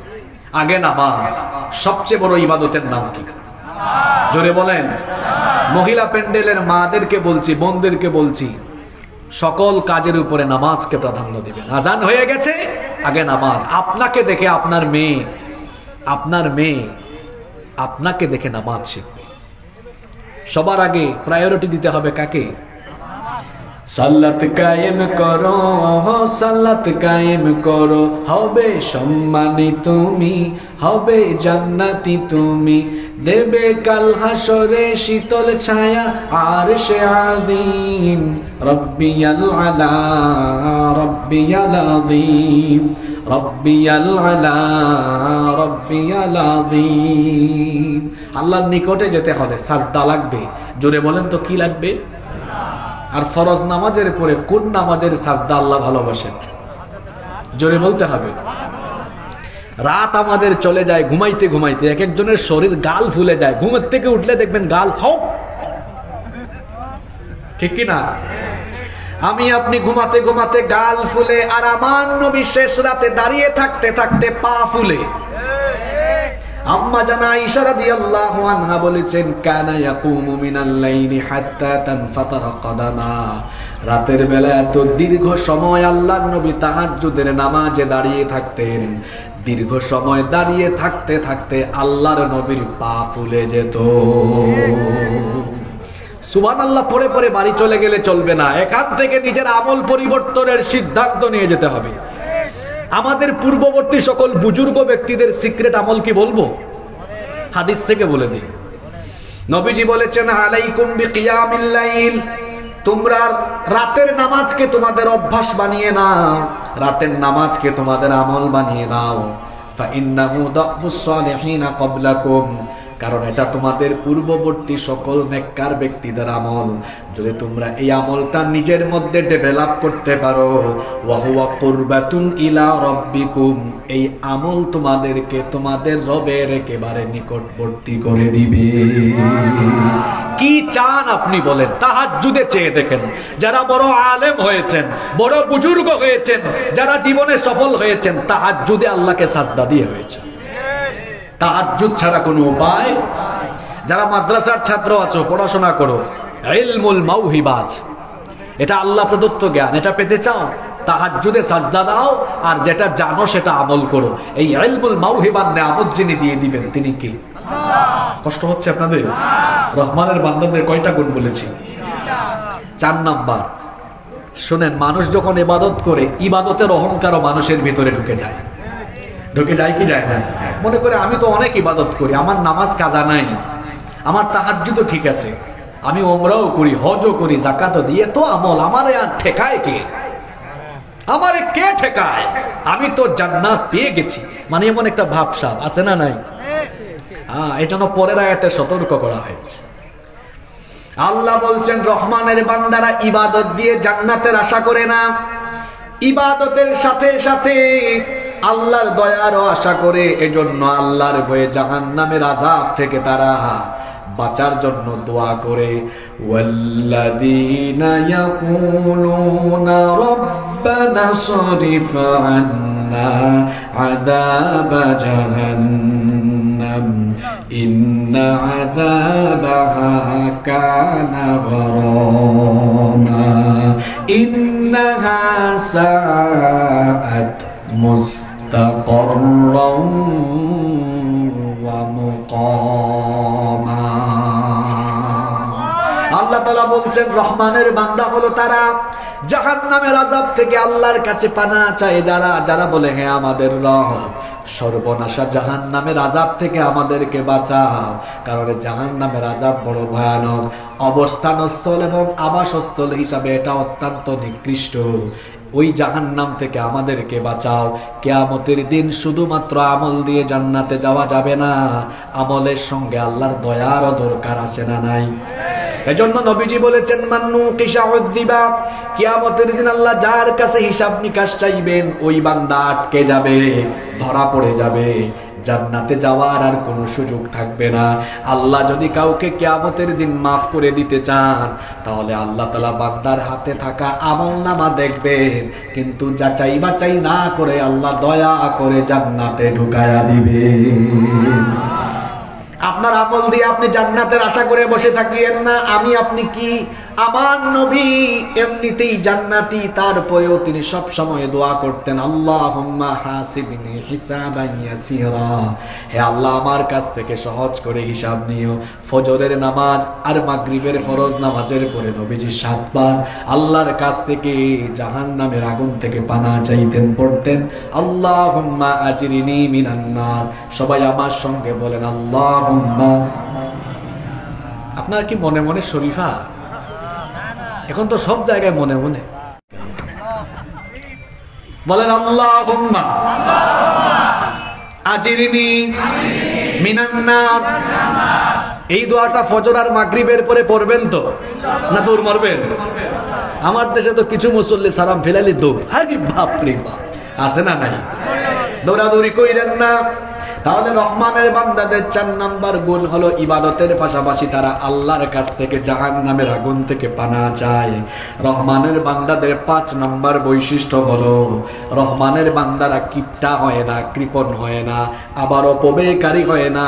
আগে নামাজ। সবচেয়ে বড় ইবাদতের নাম কি? জোরে বলেন। মহিলা প্যান্ডেলের মাদেরকে বলছি, বোনদেরকে বলছি, সকল কাজের উপরে নামাজকে প্রাধান্য দিবেন। আজান হয়ে গেছে, আগে নামাজ। আপনাকে দেখে আপনার মেয়ে আপনাকে দেখে নামাজ শিখবে। সবার আগে প্রায়োরিটি দিতে হবে কাকে? সালাত কায়েম করো, সালাত কায়েম করো, হবে সম্মানী তুমি, হবে জান্নাতি তুমি, দেবে কাল হাসরে শীতল ছায়া আরশে আযীম। রব্বিয়াল আলা রব্বিয়াল আযীম, রব্বিয়াল আলা রব্বিয়াল আযীম। আল্লাহর নিকটে যেতে হলে সাজদা লাগবে। জোরে বলেন তো কি লাগবে? আর ফরজ নামাজের পরে কোন নামাজের সাজদা আল্লাহ ভালোবাসেন? জোরে বলতে হবে। রাত আমাদের চলে যায় ঘুমাইতে ঘুমাইতে, এক একজনের শরীর গাল ফুলে যায়। ঘুমের থেকে উঠলে দেখবেন গাল হোক, ঠিক কি না? আমি আপনি ঘুমাতে ঘুমাতে গাল ফুলে, আর আমার নবী শেষ রাতে দাঁড়িয়ে থাকতে থাকতে পা ফুলে। আম্মা জানা আয়েশা রাদিয়াল্লাহু আনহা বলেছেন, কানা ইয়াকুমু মিনাল লাইলি হাত্তা তানফাতারা কদামা। রাতের বেলা এত দীর্ঘ সময় আল্লাহর নবী তাহাজ্জুদের নামাজে দাঁড়িয়ে থাকতেন। দীর্ঘ সময় দাঁড়িয়ে থাকতে থাকতে আল্লাহর নবীর পা ফুলে যেত। সুবহানাল্লাহ পড়ে পড়ে বাড়ি চলে গেলে চলবে না, এখান থেকে নিজের আমল পরিবর্তনের সিদ্ধান্ত নিয়ে যেতে হবে। আমাদের পূর্ববর্তী সকল বুজুর্গ ব্যক্তিদের সিক্রেট আমল কি বলবো? হাদিস থেকে বলে দিই। নবীজি বলেছেন, আলাইকুম বিকিয়ামিল লাইল, তোমরা রাতের নামাজকে তোমাদের অভ্যাস বানিয়ে নাও, রাতের নামাজকে তোমাদের আমল বানিয়ে নাও। ফাইন্নাহু দাবুস সালিহিনা ক্বাবলাকুম, কারণ এটা তোমাদের পূর্ববর্তী সকল নেককার ব্যক্তিদের আমল। যদি তোমরা এই আমলটা নিজের মধ্যে ডেভেলপ করতে পারো, ওয়া হুয়া কুরবাতুন ইলা রাব্বিকুম, এই আমল তোমাদেরকে তোমাদের রবের একেবারে নিকটবর্তী করে দিবে। কি চান আপনি বলেন? তাহাজ্জুদে চেয়ে দেখেন, যারা বড় আলেম হয়েছেন, বড় বুজুর্গ হয়েছেন, যারা জীবনে সফল হয়েছেন, তাহাজ্জুদে আল্লাহকে সাজদা দিয়ে হয়েছে। তাহাজ্জুদ ছাড়া কোনো উপায়। যারা মাদ্রাসার ছাত্র আছো, পড়াশোনা করো, ইলমুল মাওহিবাত, এটা আল্লাহ প্রদত্ত জ্ঞান, এটা পেতে চাও, তাহাজ্জুদে সাজদা দাও, আর যেটা জানো সেটা আমল করো। এই ইলমুল মাওহিবাত নিয়ামত যিনি দিয়ে দিবেন তিনি কি? কষ্ট হচ্ছে আপনাদের? রহমানের বান্দাদের কয়টা গুণ বলেছি? 4 নাম্বার। শুনেন, মানুষ যখন ইবাদত করে, ইবাদতের অহংকারও মানুষের ভিতরে ঢুকে যায়। ঢুকে যায় কি যায় না? মনে করে আমি তো অনেক ইবাদত করি, আমার নামাজ কাজা নাই, আমার তাহাজ্জুদও ঠিক আছে, আমি ওমরাও করি, হজও করি, যাকাতও দিয়ে তো আমল, আমারে আর ঠেকায় কে? আমারে কে ঠেকায়? আমি তো জান্নাত পেয়ে গেছি, মানে এমন একটা ভাবসাব আছে না নাই? এই জন্য পরের আয়াতে সতর্ক করা হয়েছে। আল্লাহ বলছেন, রহমানের বান্দারা ইবাদত দিয়ে জান্নাতের আশা করে না, ইবাদতের সাথে সাথে আল্লাহর দয়ারও আশা করে। এজন্য আল্লাহর ভয়ে জাহান্নামের আযাব থেকে তারা বাঁচার জন্য দোয়া করে। ওয়াল্লাযীনা ইয়াকুলুনা রাব্বানা সরিফ আন্না আযাবা জাহান্নাম ইন্না আযাবাহা কানা গরামা ইন্নাহা সাআত মুস্তাকররাও ওয়া মুকামা। আল্লাহ তাআলা বলছেন, রহমানের বান্দা হলো তারা জাহান্নামের আযাব থেকে আল্লাহর কাছে পানাহ চায়। যারা বলে, হে আমাদের রব, সর্বনাশা জাহান্নামের আযাব থেকে আমাদেরকে বাঁচাও, কারণ জাহান্নামের আযাব বড় ভয়ানক। অবস্থানস্থল এবং আবাসস্থল হিসাবে এটা অত্যন্ত নিকৃষ্ট। ওই জাহান্নাম থেকে আমাদেরকে বাঁচাও। কিয়ামতের দিন শুধুমাত্র আমল দিয়ে জান্নাতে যাওয়া যাবে না, আমলের সঙ্গে আল্লাহর দয়ারও দরকার আছে না নাই? এজন্য নবীজি বলেছেন, মান্নু কিশাউদ্দিবা, কিয়ামতের দিন আল্লাহ যার কাছে হিসাব নিকাশ চাইবেন, ওই বান্দা আটকে যাবে, ধরা পড়ে যাবে, জান্নাতে যাওয়ার আর কোনো সুযোগ থাকবে না। আল্লাহ যদি কাউকে কিয়ামতের দিন মাফ করে দিতে চান, তাহলে আল্লাহ তাআলা বান্দার হাতে থাকা আমলনামা দেখবেন, কিন্তু যাচাই বাছাই না করে আল্লাহ দয়া করে জান্নাতে ঢুকায়া দিবেন। আপনার আমল দিয়ে আপনি জান্নাতের আশা করে বসে থাকিয়েন না। আমি আপনি কি? আমার নবী এমনিতেই জান্নাতি, তারপরেও তিনি সব সময় দোয়া করতেন, আল্লাহুম্মা হাসিবনি হিসাবান ইয়াসিরা, হে আল্লাহ আমার কাছ থেকে সহজ করে হিসাব নিও। ফজরের নামাজ আর মাগরিবের ফরজ নামাজের পরে নবীজি 7 বার আল্লাহর কাছ থেকে জাহান্নামের আগুন থেকে পানাহ চাইতেন, পড়তেন, আল্লাহুম্মা আজরিনি মিনান নার। সবাই আমার সঙ্গে বলেন, আল্লাহুম্মা। আপনার কি মনে মনে শরীফা? এখন তো সব জায়গায় মনে মনে বলেন, আল্লাহুম্মা আজিরনি মিনান নার। এই দোয়াটা ফজর আর মাগরিবের পরে পড়বেন তো, না দৌড় মারবেন? আমার দেশে তো কিছু মুসল্লি সালাম ফেলালি দৌড়। আরে বাপ রে বাপ, আছে না নাই? দৌড়াদৌড়ি কইরেন না। তাহলে রহমানের বান্দাদের 4 নাম্বার গুণ হলো ইবাদতের পাশাপাশি তারা আল্লাহর কাছ থেকে জাহান্নামের আগুন থেকে পানা চায়। রহমানের বান্দাদের 5 নাম্বার বৈশিষ্ট্য হলো রহমানের বান্দারা কিপটা হয় না, কৃপণ হয় না, আবার অপব্যয়কারী হয় না।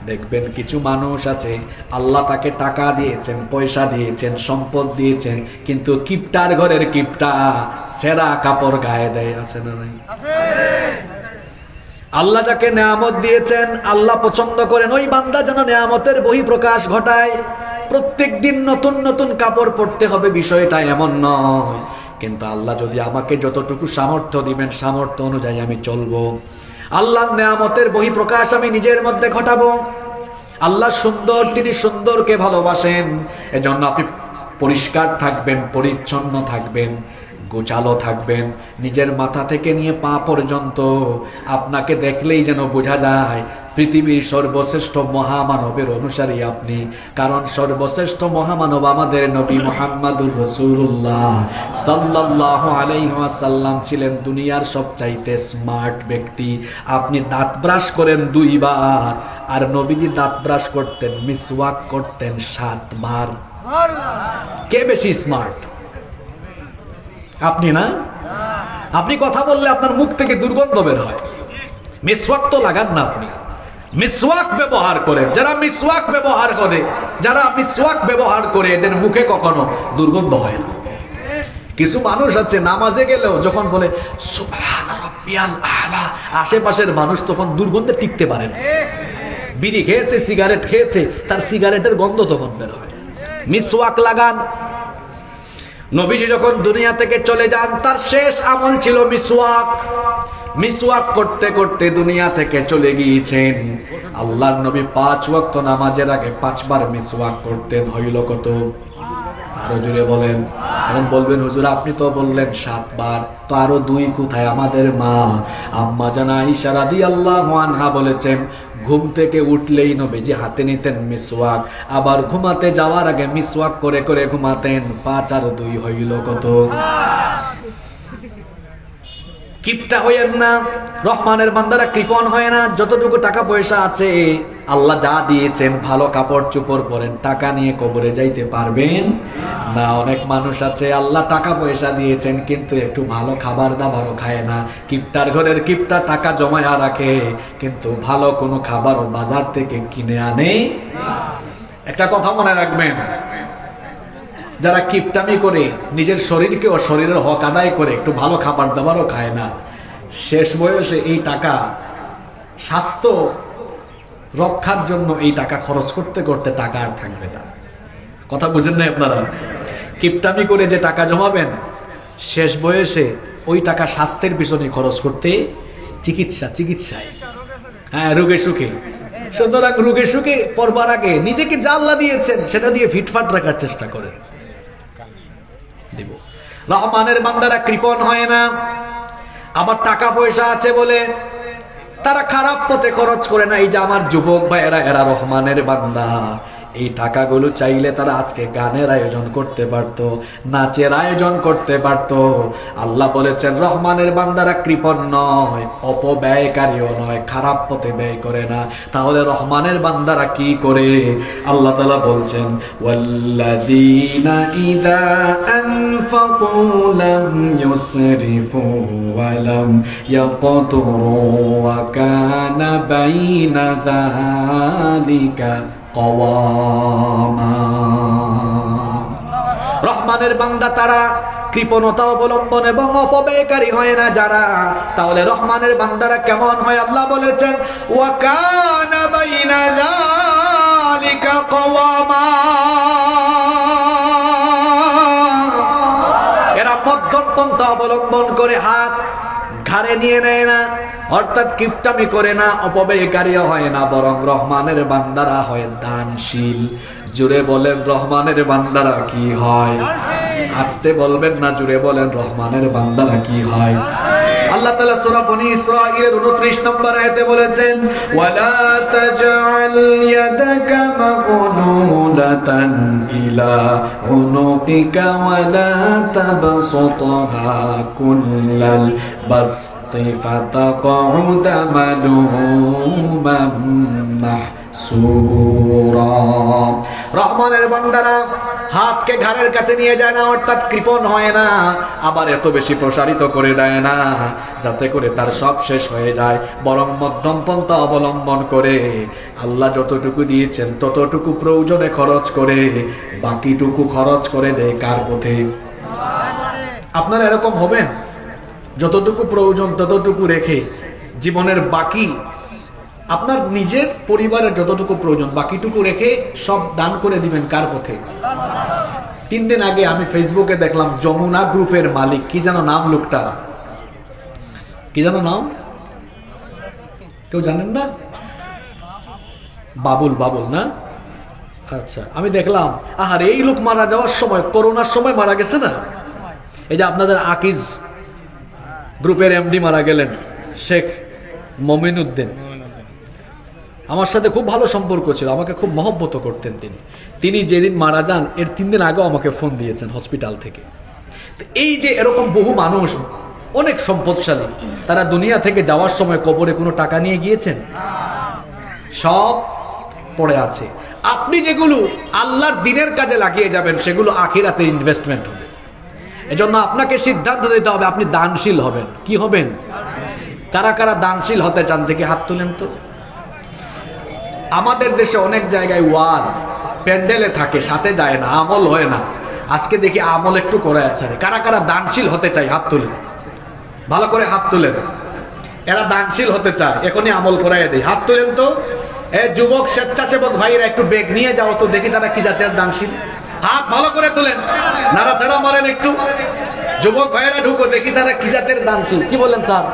দেখবেন কিছু মানুষ আছে আল্লাহ তাকে টাকা দিয়েছেন, পয়সা দিয়েছেন, সম্পদ দিয়েছেন, কিন্তু কিপটার ঘরের কিপটা সেরা কাপড় গায়ে দেয়, আছে না নাই? আল্লাহ যাকে নেয়ামত দিয়েছেন আল্লাহ পছন্দ করেন ওই বান্দা যেন নেয়ামতের বহিঃপ্রকাশ ঘটায়। প্রত্যেক দিন নতুন নতুন কাপড় পরতে হবে বিষয়টা এমন নয়, কিন্তু আল্লাহ যদি আমাকে যতটুকু সামর্থ্য দিবেন সামর্থ্য অনুযায়ী আমি চলবো। আল্লাহর নেয়ামতের বহিঃপ্রকাশ আমি নিজের মধ্যে ঘটাবো। আল্লাহ সুন্দর, তিনি সুন্দরকে ভালোবাসেন। এজন্য আপনি পরিষ্কার থাকবেন, পরিচ্ছন্ন থাকবেন, গোছালো থাকবেন, নিজের মাথা থেকে নিয়ে পা পর্যন্ত আপনাকে দেখলেই যেন বোঝা যায় পৃথিবীর সর্বশ্রেষ্ঠ মহামানবের অনুসারী আপনি। কারণ সর্বশ্রেষ্ঠ মহামানব আমাদের নবী মুহাম্মদুর রাসূলুল্লাহ সাল্লাল্লাহু আলাইহি ওয়াসাল্লাম ছিলেন দুনিয়ার সবচাইতে স্মার্ট ব্যক্তি। আপনি দাঁত ব্রাশ করেন 2 বার, আর নবীজি দাঁত ব্রাশ করতেন, মিসওয়াক করতেন 7 বার। কে বেশি স্মার্ট? আপনি না? আপনি কথা বললে আপনার মুখ থেকে দুর্গন্ধ বের হয়, মিসওয়াক তো লাগান না। আপনি মিসওয়াক ব্যবহার করেন। যারা মিসওয়াক ব্যবহার করে, যারা মিসওয়াক ব্যবহার করে এদের মুখে কখনো দুর্গন্ধ হয় না। কিছু মানুষ আছে নামাজে গেলেও যখন বলে সুবহান রাব্বিয়াল আ'লা, আশেপাশের মানুষ তখন দুর্গন্ধে টিকতে পারে না। বিড়ি খেয়েছে, সিগারেট খেয়েছে, তার সিগারেটের গন্ধ তখন বের হয়। মিসওয়াক লাগান। নবীজি যখন দুনিয়া থেকে চলে যান তার শেষ আমল ছিল মিসওয়াক। মিসওয়াক করতে করতে দুনিয়া থেকে চলে গিয়েছেন। আল্লাহর নবী 5 ওয়াক্ত নামাজের আগে 5 বার মিসওয়াক করতেন। হইল কত? আরো জোরে বলেন। এখন বলবেন হুজুর আপনি তো বললেন 7 বার, তো আরো 2 কোথায়? আমাদের মা আম্মা জান আয়েশা রাদিয়াল্লাহু আনহা বলেছেন ঘুম থেকে উঠলেই নবীজি হাতে নিতেন মিসওয়াক, আবার ঘুমাতে যাওয়ার আগে মিসওয়াক করে করে ঘুমাতেন। 5 আর 2 হইল কত? কিপটা হইয়েন না, রহমানের বান্দারা কৃপণ হয় না। যতটুকু টাকা পয়সা আছে আল্লাহ যা দিয়েছেন, ভালো কাপড় চোপড় পরেন, টাকা নিয়ে কবরে যাইতে পারবেন না। অনেক মানুষ আছে আল্লাহ টাকা পয়সা দিয়েছেন কিন্তু একটু ভালো খাবার দাবারও খায় না। কিপটার ঘরের কিপটা টাকা জমায়া রাখে কিন্তু ভালো কোনো খাবারও বাজার থেকে কিনে আনে। একটা কথা মনে রাখবেন, যারা কিপটামি করে নিজের শরীরকে ও শরীরের হক আদায় করে একটু ভালো খাবার দাবারও খায় না, শেষ বয়সে এই টাকা স্বাস্থ্য রক্ষার জন্য এই টাকা খরচ করতে করতে টাকা আর থাকবে না। কথা বুঝেন না আপনারা? কিপটামি করে যে টাকা জমাবেন শেষ বয়সে ওই টাকা স্বাস্থ্যের পিছনে খরচ করতে, চিকিৎসায়, হ্যাঁ, রোগে সুখে। সুতরাং রোগে সুখে পড়বার আগে নিজেকে যা আল্লাহ দিয়েছেন সেটা দিয়ে ফিটফাট রাখার চেষ্টা করেন। দিব। রহমানের বান্দারা কৃপণ হয় না। আমার টাকা পয়সা আছে বলে তারা খারাপ পথে খরচ করে না। এই যে আমার যুবক ভাইয়েরা, এরা রহমানের বান্দা। এই টাকাগুলো চাইলে তারা আজকে গানের আয়োজন করতে পারত, নাচের আয়োজন করতে পারত। আল্লাহ বলেছেন রহমানের বান্দারা কৃপণ নয়, অপব্যয়কারীও নয়, খারাপ পথে ব্যয় করে না। তাহলে রহমানের বান্দারা কি করে? আল্লাহ তাআলা বলছেন ওয়াল্লাযীনা ইযা আনফাকু লাম ইউসরিফু ওয়া লাম ইয়াকতুরু ওয়া কানা বাইনা যালিকা রহমানের বান্দা তারা কৃপণতা অবলম্বন এবং অপব্যয়কারী হয় না যারা। তাহলে রহমানের বান্দারা কেমন হয়? আল্লাহ বলেছেন ওয়া কানা বাইনা যালিকা কওয়ামা, এরা মধ্যম পন্থা অবলম্বন করে, হাত ঘাড়ে নিয়ে নেয় না, অর্থাৎ কিপটামি করে না, অপব্যয়কারীও হয় না, বরং রহমানের বান্দারা হয় দানশীল। জুড়ে বলেন রহমানের বান্দারা কি হয়? আসতে বলবেন না, জুড়ে বলেন রহমানের বান্দারা কি হয়? আল্লাহ তাআলা সূরা বনী ইসরাঈলের 29 নম্বর আয়াতে বলেছেন ওয়ালা তাজআল ইয়াদাকা মাগলুলাতান ইলা উনুকিকা ওয়ালা তাবসুতহা কুল্লাল বাসতি ফাতাকউদা মালুমান মাহসুরা। রহমানের বান্দারা হাতকে ঘাড়ের কাছে নিয়ে যায় না, অর্থাৎ কৃপণ হয় না, আবার এত বেশি প্রসারিত করে দেয় না যাতে করে তার সব শেষ হয়ে যায়, বরং মধ্যম পন্থা অবলম্বন করে আল্লাহ যতটুকু দিয়েছেন ততটুকু প্রয়োজনে খরচ করে বাকিটুকু খরচ করে দেয় কার পথে? আপনারা এরকম হবেন যতটুকু প্রয়োজন ততটুকু রেখে জীবনের বাকি আপনার নিজের পরিবারের যতটুকু প্রয়োজন বাকিটুকু রেখে সব দান করে দিবেন কার পথে? 3 দিন আগে আমি ফেসবুকে দেখলাম যমুনা গ্রুপের মালিক, কি যেন নাম লোকটা, কি যেন নাম, কেউ জানেন না? বাবুল না? আচ্ছা, আমি দেখলাম আহার এই লোক মারা যাওয়ার সময়, করোনার সময় মারা গেছে না? এই যে আপনাদের আকিজ গ্রুপের এমডি মারা গেলেন, শেখ মমিনুদ্দিন, আমার সাথে খুব ভালো সম্পর্ক ছিল, আমাকে খুব মহব্বত করতেন তিনি যেদিন মারা যান এর 3 দিন আগেও আমাকে ফোন দিয়েছেন হসপিটাল থেকে। এই যে এরকম বহু মানুষ অনেক সম্পদশালী, তারা দুনিয়া থেকে যাওয়ার সময় কবরে কোনো টাকা নিয়ে গিয়েছেন? সব পড়ে আছে। আপনি যেগুলো আল্লাহর দ্বীনের কাজে লাগিয়ে যাবেন সেগুলো আখিরাতে ইনভেস্টমেন্ট হবে। এজন্য আপনাকে সিদ্ধান্ত নিতে হবে আপনি দানশীল হবেন। কি হবেন? কারা কারা দানশীল হতে চান দেখে হাত তুলেন তো। আমাদের দেশে অনেক জায়গায় ওয়াজ প্যান্ডেলে থাকে, সাথে যায় না, আমল হয় না। আজকে দেখি আমল একটু করে আছে। কারা কারা দানশীল হতে চায় হাত তুলেন, ভালো করে হাত তুলেন। এরা দানশীল হতে চায়, এখনই আমল করাই দেয়, হাত তুলেন তো। যুবক স্বেচ্ছাসেবক ভাইরা একটু বেগ নিয়ে যাও তো, দেখি তারা কি জাতের দানশীল। হাত ভালো করে তুলেন, নাড়াচাড়া মারেন একটু। যুবক ভাইরা ঢুকো, দেখি তারা কি জাতের দানশীল। কি বলেন স্যার?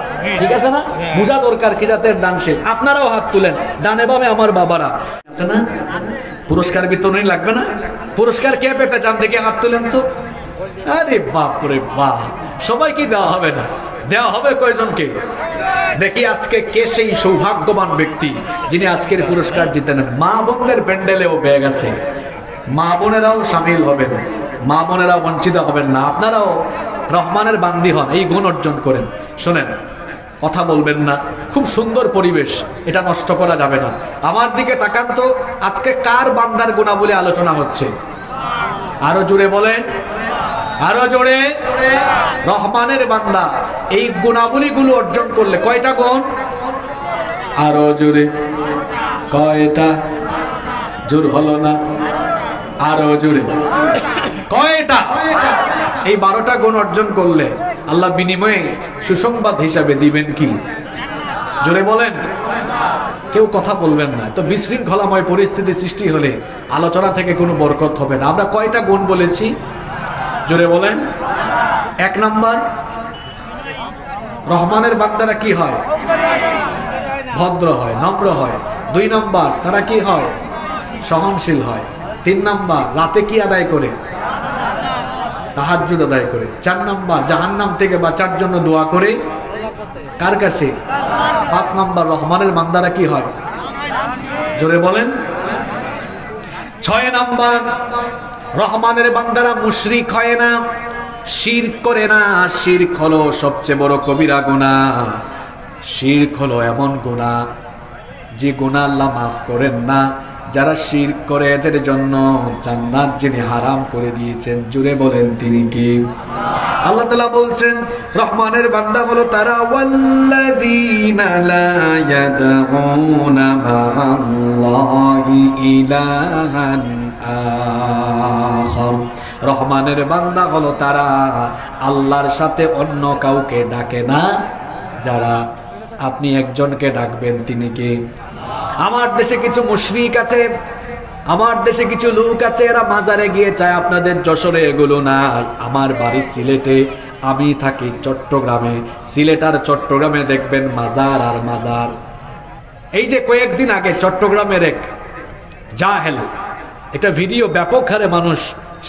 ঠিক আছে না? বুঝা দরকার কি জাতের দানশীল। আপনারাও হাত তুলেন, ডানে বামে আমার বাবারা আছে না? পুরস্কার বিতরণী লাগবে না? পুরস্কার কে পেতে চান দেখে হাত তুলেন তো। আরে বাপ রে বাপ, সবাইকে দেওয়া হবে না, দেওয়া হবে কয়জনকে? দেখি আজকে কে সেই সৌভাগ্যবান ব্যক্তি যিনি আজকের পুরস্কার জিতে নেন। মা বোনদের প্যান্ডেলেও ব্যাগ আছে, মা বোনেরাও সামিল হবেন, মা বোনেরাও বঞ্চিত হবেন না। আপনারাও রহমানের বান্দি হন, এই গুণ অর্জন করেন। শোনেন, কথা বলবেন না, খুব সুন্দর পরিবেশ, এটা নষ্ট করা যাবে না। আমার দিকে তাকান তো, আজকে কার বান্দার গুণাবলী আলোচনা হচ্ছে? আরো জোরে বলেন, আরো জোরে। রহমানের বান্দা এই গুণাবলীগুলো অর্জন করলে কয়টা গুণ? আরো জোরে, কয়টা? জোর হলো না, আরো জোরে, কয়টা? এই 12টা গুণ অর্জন করলে আল্লাহ বিনিময়ে সুসংবাদ হিসাবে দিবেন কি? জোরে বলেন। কেউ কথা বলবেন না, তো বিশৃঙ্খলাময় পরিস্থিতি সৃষ্টি হলে আলোচনা থেকে কোনো বরকত হবে না। আমরা কয়টা গুণ বলেছি? জোরে বলেন। 1 নাম্বার, রহমানের বান্দারা কি হয়? ভদ্র হয়, নম্র হয়। 2 নাম্বার, তারা কি হয়? সহনশীল হয়। 3 নাম্বার, রাতে কি আদায় করে? তাহাজ্জুদ আদায় করে। 4 নাম্বার, জাহান্নাম থেকে বাঁচার জন্য দোয়া করে। কার কাছে? 5 নাম্বার, রহমানের বান্দারা কি হয়? জোরে বলেন। 6 নাম্বার, রহমানের বান্দারা মুশরিক হয় না, শিরক করে না। শিরক হলো সবচেয়ে বড় কবিরা গুনাহ। শিরক হলো এমন গুনাহ যে গুনাহ আল্লাহ মাফ করেন না। যারা শিরক করে এদের জন্য জান্নাত যিনি হারাম করে দিয়েছেন, জুড়ে বলেন তিনি কি? আল্লাহ তাআলা বলছেন রহমানের বান্দা হলো তারা, ওয়াল্লাযীনা লা ইয়াদউনা মা'আল্লাহি ইলাহান আখার। রহমানের বান্দা হলো তারা আল্লাহর সাথে অন্য কাউকে ডাকে না। যারা আপনি একজনকে ডাকবেন, তিনি কে? আমার দেশে কিছু মুশরিক আছে, আমার দেশে কিছু লোক আছে, এরা মাজারে গিয়ে চায়। আপনাদের যশোরে এগুলো নাই। আমার বাড়ি সিলেটে, আমি থাকি চট্টগ্রামে। সিলেট আর চট্টগ্রামে দেখবেন মাজার আর মাজার। এই যে কয়েকদিন আগে চট্টগ্রামের এক জাহেল, এটা ভিডিও ব্যাপক হারে মানুষ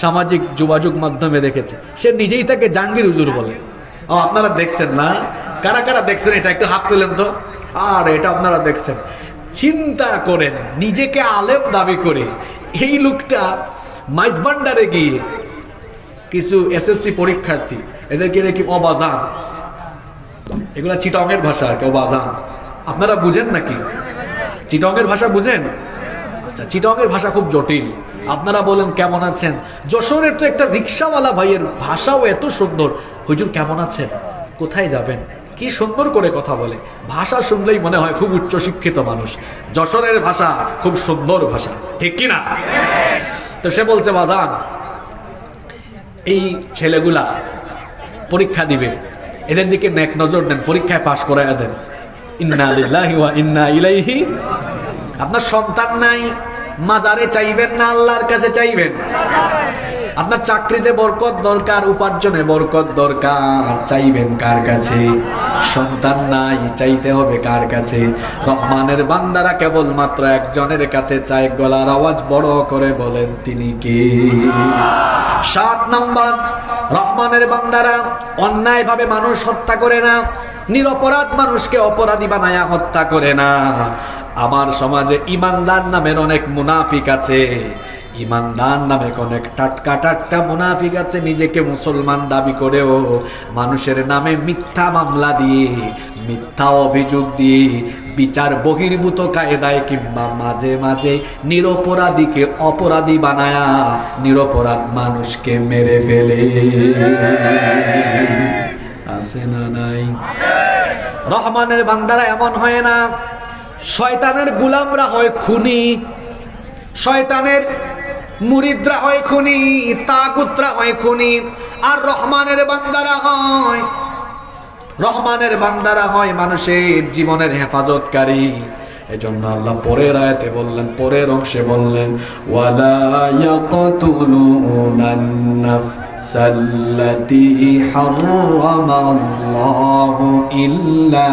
সামাজিক যোগাযোগ মাধ্যমে দেখেছে। সে নিজেই তাকে জাহাঙ্গীর হুজুর বলে। ও আপনারা দেখছেন না? কারা কারা দেখছেন এটা একটু হাত তুলেন তো। আর এটা আপনারা দেখছেন, চিন্তা করেন নিজেকে আলেম দাবি করে এই লোকটা মাইজভান্ডারে গিয়ে কিছু এসএসসি পরীক্ষার্থী এদেরকে নাকি অবাজান, এগুলা চিটংয়ের ভাষা আর কি, অবাজান। আপনারা বুঝেন নাকি চিটংয়ের ভাষা? বুঝেন? আচ্ছা, চিটংয়ের ভাষা খুব জটিল। আপনারা বলেন কেমন আছেন, যশোরের তো একটা রিক্সাওয়ালা ভাইয়ের ভাষাও এত সুন্দর, হুজুর কেমন আছেন, কোথায় যাবেন, কি সুন্দর করে কথা বলে। ভাষা শুনলেই মনে হয় খুব উচ্চশিক্ষিত মানুষ। যশোরের ভাষা খুব সুন্দর ভাষা, ঠিক কিনা? তো সে বলছে বাজান, এই ছেলেগুলা পরীক্ষা দিবে, এদের দিকে নেক নজর দেন, পরীক্ষায় পাশ করাইয়া দেন। ইন্না লিল্লাহি ওয়া ইন্না ইলাইহি। আপনার সন্তান নাই, মাজারে চাইবেন না, আল্লাহর কাছে চাইবেন। আপনার চাকরিতে বরকত দরকার, উপার্জনে বরকত দরকার, চাইবেন কার কাছে? সন্তান নাই, চাইতে হবে কার কাছে? রহমানের বান্দারা কেবল মাত্র একজনের কাছে চায়। গলার আওয়াজ বড় করে বলেন তিনি কে? 7 নাম্বার, রহমানের বান্দারা অন্যায় ভাবে মানুষ হত্যা করে না, নিরপরাধ মানুষকে অপরাধী বানায়া হত্যা করে না। আমার সমাজে ইমানদার নামের অনেক মুনাফিক আছে, ইমানদার নামে অনেক টাটকা টাটকা মুনাফিক আছে, নিজেকে মুসলমান দাবি করেও মানুষের নামে মিথ্যা মামলা দিয়ে, মিথ্যা অভিযোগ দিয়ে, বিচার বহির্ভূত কায়দায় কিংবা মাঝে মাঝে নিরপরাধীকে অপরাধী বানায়া নিরপরাধ মানুষকে মেরে ফেলে। আছে না নাই? রহমানের বান্দারা এমন হয় না। শয়তানের গোলামরা হয় খুনি, শয়তানের মুরিদরা হয় খুনি, তাগুতরা হয় খুনি, আর রহমানের বান্দারা হয় মানুষের জীবনের হেফাজতকারী। এজন্য আল্লাহ পরের আয়াতে বললেন, পরের অংশে বললেন, ওয়ালা ইয়াকতুলুনান নাফসাল্লাতী হারামাল্লাহু ইল্লা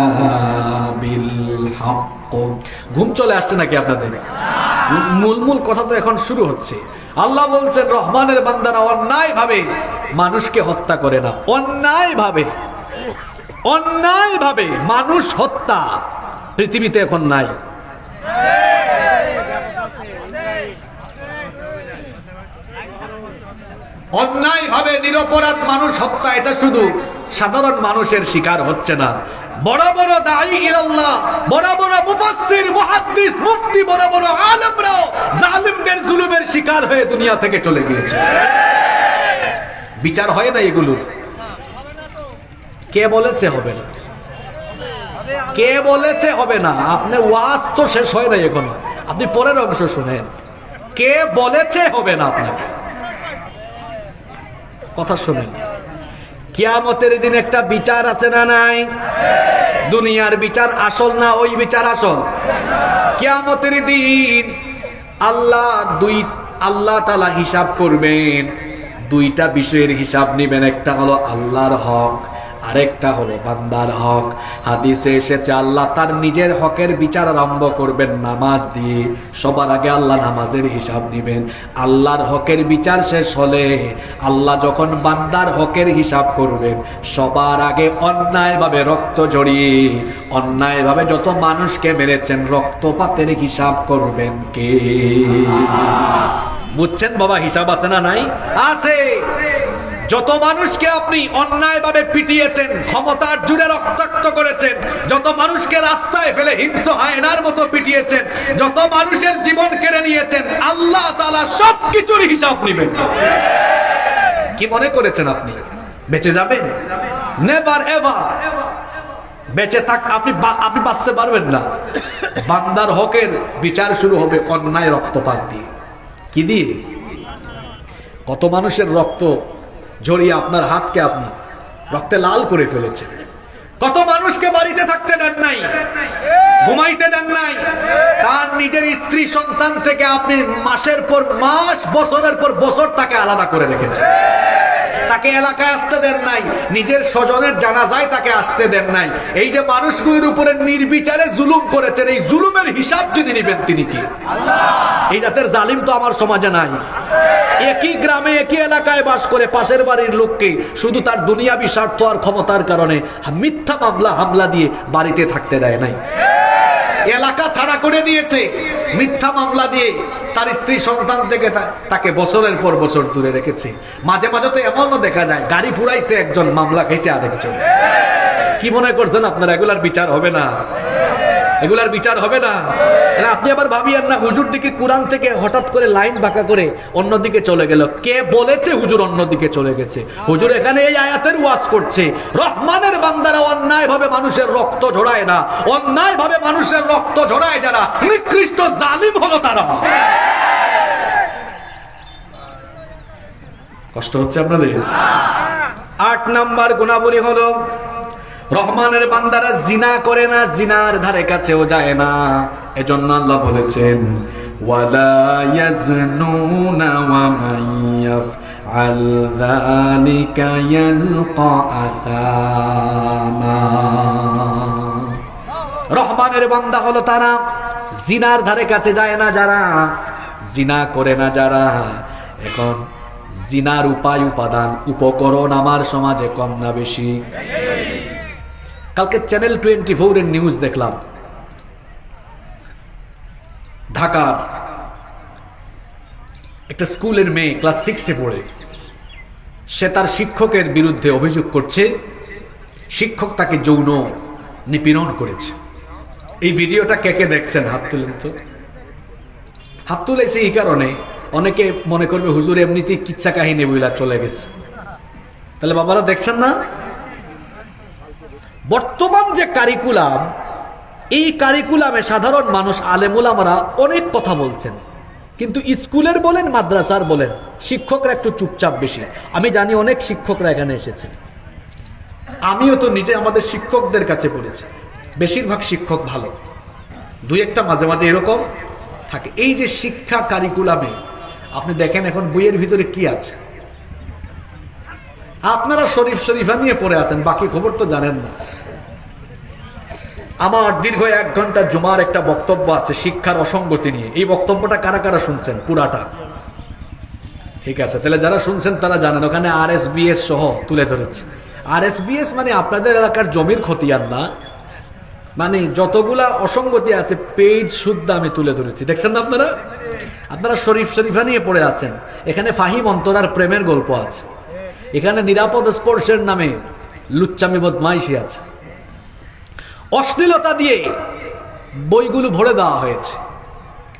বিল হক। ঘুম চলে আসছে নাকি আপনাদের? মূল কথা তো এখন শুরু হচ্ছে। আল্লাহ বলছেন রহমানের বান্দারা অন্যায় ভাবে মানুষকে হত্যা করে না। অন্যায় ভাবে মানুষ হত্যা পৃথিবীতে এখন নাই। অন্যায় ভাবে নিরপরাধ মানুষ হত্যা, এটা শুধু সাধারণ মানুষের শিকার হচ্ছে না, বড় বড় দাঈ ইলাল্লাহ, বড় বড় মুফাসসির, মুহাদ্দিস, মুফতি, বড় বড় আলেমরাও জালিমদের জুলুমের শিকার হয়ে দুনিয়া থেকে চলে গিয়েছে। বিচার হয় না এগুলোর। কে বলেছে হবে না? কে বলেছে হবে না? আপনি ওয়াজ তো শেষ হয় নাই এখনো, আপনি পরের অংশ শুনেন। কে বলেছে হবে না? আপনাকে কথা শুনেন। কিয়ামতের দিন একটা বিচার আছে না নাই? দুনিয়ার বিচার আসল না ওই বিচার আসল? কিয়ামতের দিন আল্লাহ তাআলা হিসাব করবেন, দুইটা বিষয়ের হিসাব নেবেন। একটা হলো আল্লাহর হক, আরেকটা হলো বান্দার হক। হাদিসে এসেছে আল্লাহ তার নিজের হকের বিচার আরম্ভ করবেন নামাজ দিয়ে। সবার আগে আল্লাহ নামাজের হিসাব নেবেন। আল্লাহর হকের বিচার শেষ হলে আল্লাহ যখন বান্দার হকের হিসাব করবেন, সবার আগে অন্যায়ভাবে রক্ত ঝরিয়ে, অন্যায়ভাবে যত মানুষকে মেরেছেন রক্তপাতের হিসাব করবেন কে? বুঝছেন বাবা? হিসাব আছে না নাই? আছে। যত মানুষকে আপনি অন্যায়ভাবে পিটিয়েছেন, ক্ষমতার জুড়ে রক্তাক্ত করেছেন, যত মানুষকে রাস্তায় ফেলে হিংস্র হায়নার মতো পিটিয়েছেন, যত মানুষের জীবন কেড়ে নিয়েছেন, আল্লাহ তাআলা সবকিছুর হিসাব নেবেন। কি মনে করেছেন আপনি বেঁচে যাবেন? Never ever. বেঁচে থাক আপনি বাঁচতে পারবেন না। বান্দার হকের বিচার শুরু হবে অন্যায় রক্তপাত দিয়ে। কি দিয়ে? কত মানুষের রক্ত ঝরিয়ে আপনার হাতকে আপনি রক্তে লাল করে ফেলেছেন। কত মানুষকে বাড়িতে থাকতে দেন নাই, ঘুমাইতে দেন নাই। তার নিজের স্ত্রী সন্তান থেকে আপনি মাসের পর মাস, বছরের পর বছর তাকে আলাদা করে রেখেছেন। তাকে এলাকায় আসতে দেন নাই, নিজের স্বজনের জানাজায় তাকে আসতে দেন নাই। এই যে মানুষগুলির উপরে নির্বিচারে জুলুম করেছেন, এই জুলুমের হিসাব যিনি নেবেন তিনি কি? এই জাতের জালিম তো আমার সমাজে নাই। একই গ্রামে একই এলাকায় বাস করে পাশের বাড়ির লোককে শুধু তার দুনিয়াবি স্বার্থ আর ক্ষমতার কারণে মিথ্যা মামলা হামলা দিয়ে বাড়িতে থাকতে দেয় নাই, এলাকা ছাড়া করে দিয়েছে মিথ্যা মামলা দিয়ে। তার স্ত্রী সন্তান থেকে তাকে বছরের পর বছর দূরে রেখেছে। মাঝে মাঝে তো এমনও দেখা যায় গাড়ি পুরাইছে একজন, মামলা খাইছে আরেকজন। কি মনে করছেন আপনারা এগুলার বিচার হবে না? এগুলার বিচার হবে না? আপনি আবার ভাবিয়েন না হুজুর দিকে কোরআন থেকে হঠাৎ করে লাইন বাঁকা করে অন্যদিকে চলে গেল। কে বলেছে হুজুর অন্যদিকে চলে গেছে? হুজুর এখানে এই আয়াতের ওয়াজ করছে, রহমানের বান্দারা অন্যায় ভাবে মানুষের রক্ত ঝরায় না, অন্যায় ভাবে মানুষের রক্ত ঝরায় যারা নিকৃষ্ট জালিম হলো তারা। কষ্ট হচ্ছে আপনাদের? 8 নাম্বার গুণাবলী হলো রহমানের বান্দারা জিনা করে না, জিনার ধারে কাছেও যায় না। এজন্য আল্লাহ বলেছেন ওয়ালা ইয়াজনুনা ওয়া মান ইয়াফআল যালিকা ইয়ালকা আসামা। রহমানের বান্দা হলো তারা জিনার ধারে কাছে যায় না যারা, জিনা করে না যারা। এখন জিনার উপায় উপাদান উপকরণ আমার সমাজে কম না বেশি? কালকে চ্যানেল 24 এর নিউজ দেখলাম, ঢাকার একটা স্কুলের মেয়ে ক্লাস 6-এ পড়ে, সে তার শিক্ষকের বিরুদ্ধে অভিযোগ করছে শিক্ষক তাকে যৌন নিপীড়ন করেছে। এই ভিডিওটা কে কে দেখছেন হাত তুলেন তো। হাত তুলেছে এই কারণে, অনেকে মনে করবে হুজুর এমনিতেই কিচ্ছা কাহিনী বইলা চলে গেছে। তাহলে বাবারা দেখছেন না, বর্তমান যে কারিকুলাম, এই কারিকুলামে সাধারণ মানুষ আলেমুলামারা অনেক কথা বলছেন, কিন্তু স্কুলের বলেন মাদ্রাসার বলেন শিক্ষকরা একটু চুপচাপ বেশি। আমি জানি অনেক শিক্ষকরা এখানে এসেছেন, আমিও তো নিজে আমাদের শিক্ষকদের কাছে পড়েছি। বেশিরভাগ শিক্ষক ভালো, দুই একটা মাঝে মাঝে এরকম থাকে। এই যে শিক্ষা কারিকুলামে আপনি দেখেন এখন বইয়ের ভিতরে কি আছে। আপনারা শরীফ শরীফা নিয়ে পড়ে আছেন, বাকি খবর তো জানেন না। আমার দীর্ঘ 1 ঘন্টা জুমার একটা বক্তব্য আছে শিক্ষার অসঙ্গতি নিয়ে। এই বক্তব্যটা কারা কারা শুনছেন? পুরাটা? ঠিক আছে, তাহলে যারা শুনছেন তারা জানেন। ওখানে RSBS সহ তুলে ধরেছে। RSBS মানে আপনাদের এলাকার জমির খতিয়ান না, মানে যতগুলা অসঙ্গতি আছে পেজ শুদ্ধ আমি তুলে ধরেছি। দেখছেন না আপনারা? আপনারা শরীফ শরীফা নিয়ে পড়ে আছেন। এখানে ফাহিম অন্তরার প্রেমের গল্প আছে, এখানে নিরাপদ স্পর্শের নামে লুচ্চামি বদমাইশি আছে। অশ্লীলতা দিয়ে বইগুলো ভরে দেওয়া হয়েছে।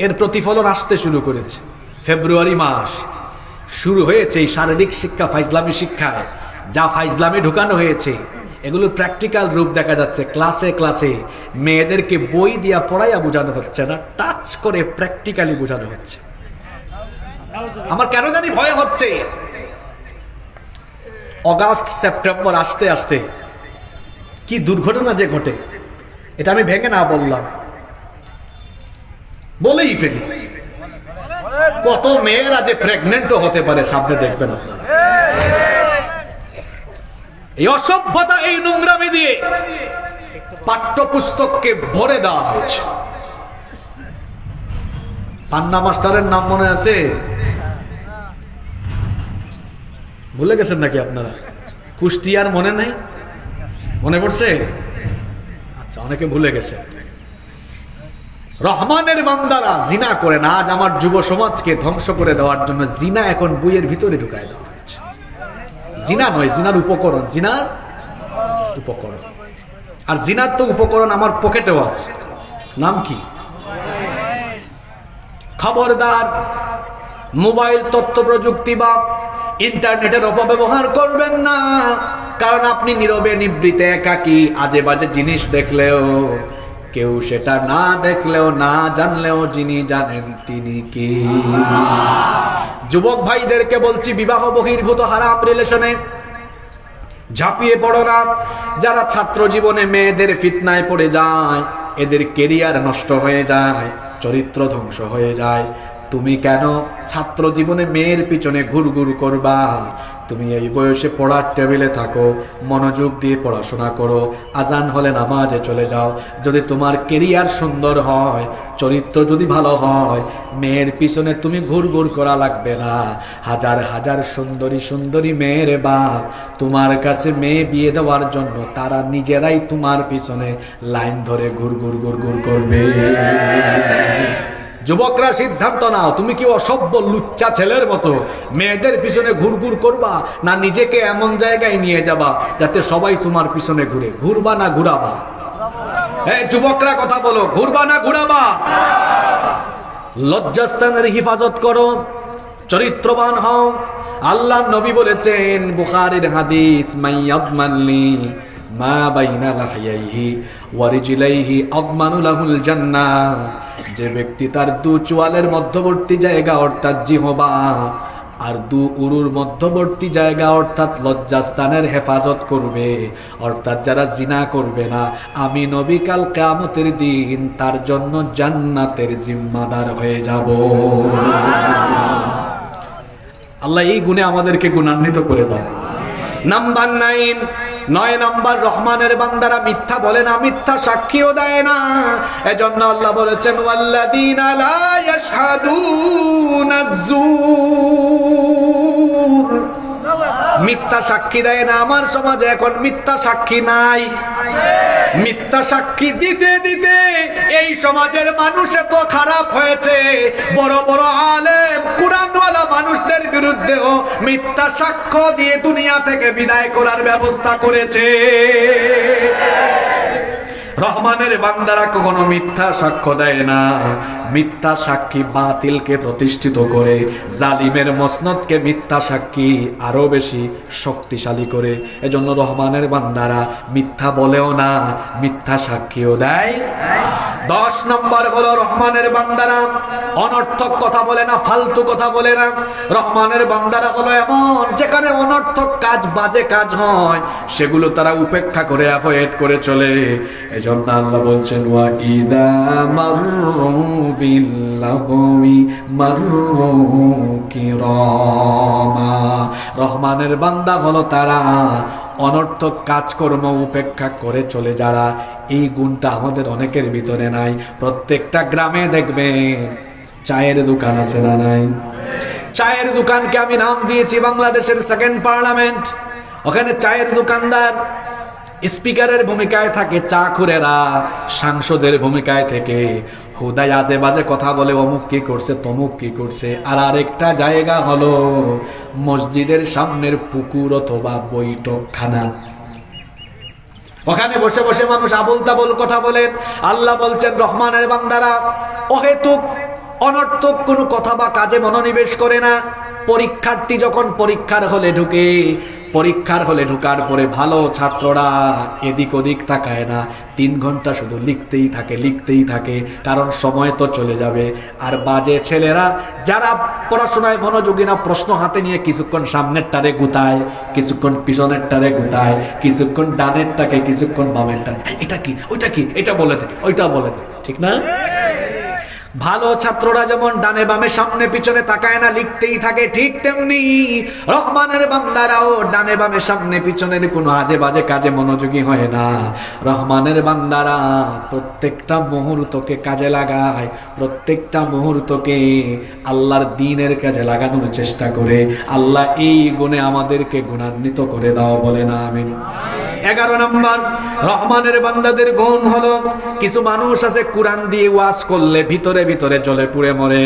এর প্রতিফলন আসতে শুরু করেছে। ফেব্রুয়ারি মাস শুরু হয়েছে এই শারীরিক শিক্ষা ফাইজলামি শিক্ষায়। যা ফাইজলামি ঢুকানো হয়েছে এগুলোর প্র্যাকটিক্যাল রূপ দেখা যাচ্ছে। ক্লাসে ক্লাসে মেয়েদেরকে বই দিয়া পড়াইয়া বোঝানো হচ্ছে না, টাচ করে প্র্যাকটিক্যালি বোঝানো হচ্ছে। আমার কেন জানি ভয় হচ্ছে অগাস্ট সেপ্টেম্বর আসতে আসতে কি দুর্ঘটনা যে ঘটে, এটা আমি ভেঙে না বললাম, বলেই ফেলি। কত মেয়েরা যে প্রেগনেন্টও হতে পারে সামনে দেখবেন আপনারা। এই অসভ্যতা, এই নোংরামি দিয়ে পাঠ্যপুস্তককে ভরে দেওয়া হয়েছে। পান্না মাস্টারের নাম মনে আছে? ভুলে গেছেন নাকি আপনারা? কুষ্টিয়ার মনে নাই? মনে পড়ছে? আচ্ছা, অনেকে ভুলে গেছে। রহমানের বান্দারা জিনা করে না। আজ আমার যুব সমাজকে ধ্বংস করে দেওয়ার জন্য জিনা এখন বইয়ের ভিতরে ঢুকায় দেওয়া হয়েছে। জিনা নয়, জিনার উপকরণ, জিনার উপকরণ। আর জিনার তো উপকরণ আমার পকেটেও আছে। নাম কি? খবরদার মোবাইল, তথ্য প্রযুক্তি বা ইন্টারনেটের অপব্যবহার করবেন না। কারণ আপনি নীরবে নিবৃতে একাকী আজে বাজে জিনিস দেখলেও, কেউ সেটা না দেখলেও না জানলেও যিনি জানেন তিনি কি। যুবক ভাইদেরকে বলছি, বিবাহ বহির্ভূত হারাম রিলেশনে ঝাঁপিয়ে পড়ো না। যারা ছাত্র জীবনে মেয়েদের ফিতনায় পড়ে যায়, এদের কেরিয়ার নষ্ট হয়ে যায়, চরিত্র ধ্বংস হয়ে যায়। তুমি কেন ছাত্র জীবনে মেয়ের পিছনে ঘুরঘুর করবা? তুমি এই বয়সে পড়ার টেবিলে থাকো, মনোযোগ দিয়ে পড়াশোনা করো, আজান হলে নামাজে চলে যাও। যদি তোমার কেরিয়ার সুন্দর হয়, চরিত্র যদি ভালো হয়, মেয়ের পিছনে তুমি ঘুরঘুর করা লাগবে না। হাজার হাজার সুন্দরী সুন্দরী মেয়ের বাপ তোমার কাছে মেয়ে বিয়ে দেওয়ার জন্য তারা নিজেরাই তোমার পিছনে লাইন ধরে ঘুরঘুর ঘুরঘুর করবে। যুবকরা সিদ্ধান্ত নাও, তুমি কি অসভ্য লুচ্চা ছেলের মতো মেয়েদের পিছনে ঘুরঘুর করবা, না নিজেকে এমন জায়গায় নিয়ে যাবা যাতে সবাই তোমার পিছনে ঘুরে? ঘুরবা না ঘুরাবা? যুবকরা কথা বলো, ঘুরবা না ঘুরাবা? লজ্জাস্থানের হিফাজত করো, চরিত্রবান হও। আল্লাহ নবী বলেছেন, বুখারীর হাদিস, মাইয়াদমানলি মা বাইনা লাহিয়াইহি ওয়া রিজলাইহি আদমানু লাহুল জান্নাহ। যে ব্যক্তি তার দু চোয়ালের মধ্যবর্তী জায়গা অর্থাৎ জিহবা আর দু উরুর মধ্যবর্তী জায়গা অর্থাৎ লজ্জাস্থানের হেফাজত করবে, অর্থাৎ যারা জিনা করবে না, আমি নবী কাল কিয়ামতের দিন তার জন্য জান্নাতের জিম্মাদার হয়ে যাব। আল্লাহ এই গুণে আমাদেরকে গুণান্বিত করে দাও। নাম্বার 9 নম্বর, রহমানের বান্দারা মিথ্যা বলে না, মিথ্যা সাক্ষীও দেয় না। এজন্য আল্লাহ বলেছেন, ওয়াল্লাযীনা লা ইয়াশহাদুনা যুর। মিথ্যা সাক্ষী দেয় না। আমার সমাজে এখন মিথ্যা সাক্ষী নাই। মিথ্যা সাক্ষী দিতে দিতে এই সমাজের মানুষ এত খারাপ হয়েছে, বড় বড় আলেম কুরআনওয়ালা মানুষদের বিরুদ্ধেও মিথ্যা সাক্ষ্য দিয়ে দুনিয়া থেকে বিদায় করার ব্যবস্থা করেছে। রহমানের বান্দারা কখনো মিথ্যা সাক্ষ্য দেয় না। মিথ্যা সাক্ষী বাতিলকে প্রতিষ্ঠিত করে, জালিমের মসনদকে মিথ্যা সাক্ষী আরো বেশি শক্তিশালী করে। এজন্য রহমানের বান্দারা মিথ্যা বলেও না, মিথ্যা সাক্ষীও দেয়। 10 নম্বর হলো, রহমানের বান্দারা অনর্থক কথা বলে না, ফালতু কথা বলে না। রহমানের বান্দারা হলো এমন, যেখানে অনর্থক কাজ, বাজে কাজ হয়, সেগুলো তারা উপেক্ষা করে, অ্যাভয়েড করে চলে। এজন্য আল্লাহ বলছেন, ওয়া ইদা মাররু বিল্লাগwi মাররু কিরামা। রহমানের বান্দা হলো তারা অনর্থক কাজকর্ম উপেক্ষা করে চলে যারা। এই গুণটা আমাদের অনেকের ভিতরে নাই। প্রত্যেকটা গ্রামে দেখবেন চায়ের দোকান আছে না নাই? চায়ের দোকানকে আমি নাম দিয়েছি বাংলাদেশের সেকেন্ড পার্লামেন্ট। ওখানে চায়ের দোকানদার স্পিকারের ভূমিকায় থাকে, চাকুরেরা সাংসদের ভূমিকায় থেকে হুদায় আজে বাজে কথা বলে, অমুক কি করছে, তমুক কি করছে। আর আরেকটা জায়গা হলো মসজিদের সামনের পুকুর অথবা বৈঠকখানা। ওখানে বসে বসে মানুষ আবল তাবল কথা বলে। আল্লাহ বলছেন, রহমানের বান্দারা অহেতুক অনর্থক কোনো কথা বা কাজে মনোনিবেশ করে না। পরীক্ষার্থী যখন পরীক্ষার হলে ঢুকে, পরীক্ষার হলে ঢুকার পরে ভালো ছাত্ররা এদিক ওদিক তাকায় না, 3 ঘন্টা শুধু লিখতেই থাকে, কারণ সময় তো চলে যাবে। আর বাজে ছেলেরা যারা পড়াশোনায় মনোযোগী না, প্রশ্ন হাতে নিয়ে কিছুক্ষণ সামনের টারে গুতায়, কিছুক্ষণ পিছনের টারে গুতায়, কিছুক্ষণ ডানের টাকে, কিছুক্ষণ বামের টাকে, এটা কি, ওইটা কি, এটা বলে দে, ওইটা বলে দে, ঠিক না? ভালো ছাত্ররা যেমন ডানে বামে সামনে পিছনে তাকায় না, লিখতেই থাকে, ঠিক তেমনি রহমানের বান্দারাও ডানে বামে সামনে পিছনের কোনো আজে বাজে কাজে মনোযোগী হয় না। রহমানের বান্দারা প্রত্যেকটা মুহূর্তকে কাজে লাগায়, প্রত্যেকটা মুহূর্তকে আল্লাহর দ্বীনের কাজে লাগানোর চেষ্টা করে। আল্লাহ এই গুণে আমাদেরকে গুণান্বিত করে দাও, বলে না আমিন। 11 নম্বর, রহমানের বান্দাদের গুণ হলো, কিছু মানুষ আছে কোরআন দিয়ে ওয়াজ করলে ভিতরে ভিতরে জ্বলে পুড়ে মরে।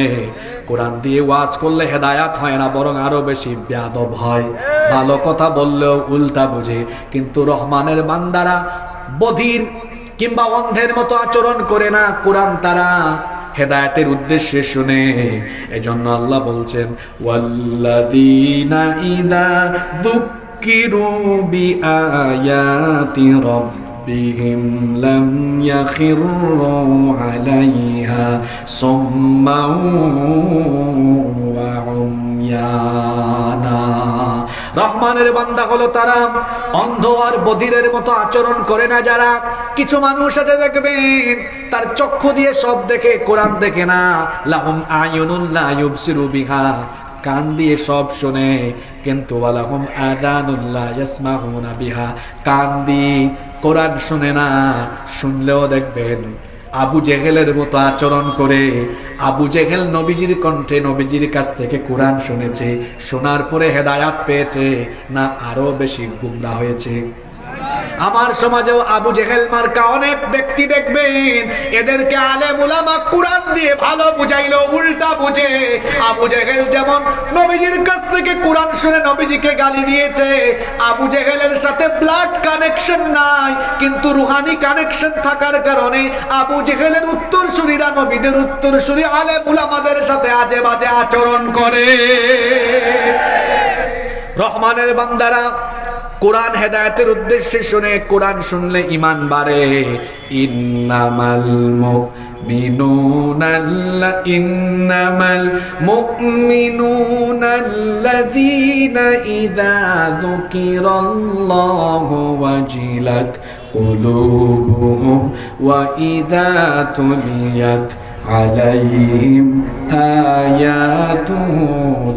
কোরআন দিয়ে ওয়াজ করলে হেদায়াত হয় না, বরং আরো বেশি বেয়াদব হয়। ভালো কথা বললেও উল্টা বুঝে। কিন্তু রহমানের বান্দারা বধির কিংবা অন্ধের মতো আচরণ করে না, কোরআন তারা হেদায়েতের উদ্দেশ্যে শুনে। এজন্য আল্লাহ বলছেন, ওয়াল্লাযীনা ইযা যুক্কিরু বিআয়াতি রাব্বিহিম লাম ইয়াখিরু আলাইহা সুম্মান ওয়া উময়ানা। রহমানের বান্দা হলো তারা অন্ধ আর বধিরের মতো আচরণ করে না, যারা কিছু মানুষ আছে দেখবেন তার চক্ষু দিয়ে সব দেখে, কোরআন দেখে না। লাহুম আয়ুনুন লা ইউবসিরু বিহা, কান দিয়ে সব শুনে, কিন্তু ওয়ালাহুম আযানুন লা ইয়াসমাউনা বিহা, কান দিয়ে কোরআন শুনে না। শুনলেও দেখবেন আবু জেহেলের মতো আচরণ করে। আবু জেহেল নবীজির কণ্ঠে, নবীজির কাছ থেকে কোরআন শুনেছে, শোনার পরে হেদায়াত পেয়েছে না আরো বেশি গুমরাহ হয়েছে? আমার সমাজেও আবু জেহেল মার্কা অনেক ব্যক্তি দেখবেন, এদেরকে আলেম উলামা কোরআন দিয়ে ভালো বুঝাইলো উল্টা বুঝে। আবু জেহেল যেমন নবীজির কাছ থেকে কোরআন শুনে নবীজিকে গালি দিয়েছে, আবু জেহেলের সাথে ব্লাড কানেকশন নাই, কিন্তু রুহানি কানেকশন থাকার কারণে আবু জেহেলের উত্তরসূরিরা নবীদের উত্তরসূরি আলেম উলামাদের সাথে আজে বাজে আচরণ করে। রহমানের বান্দারা কোরআন হেদায়েতের উদ্দেশ্যে শুনে, কোরআন শুনলে ঈমান বাড়ে। ইন্নামাল মুমিনুনাল্লাযীনা ইযা যুকিরাল্লাহু ওয়াজিলাত কুলুবুহুম ওয়া ইযা তুলিয়াত عليهم آياته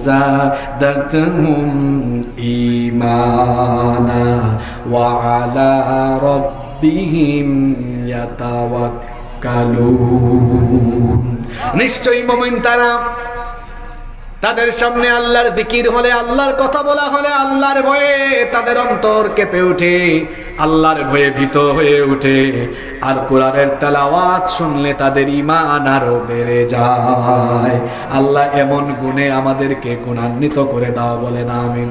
زادتهم إيمانا وعلى ربهم يتوكلون। নিশ্চয়ই মুমিন তারা, তাদের সামনে আল্লাহর জিকির হলে, আল্লাহর কথা বলা হলে, আল্লাহর ভয়ে তাদের অন্তর কেঁপে ওঠে, আল্লাহর ভয়ে ভীত হয়ে ওঠে। আর কোরআনের তেলাওয়াত শুনলে তাদের ঈমান আরো বেড়ে যায়। আল্লাহ এমন গুণে আমাদেরকে গুণান্বিত করে দাও, বলেন আমিন।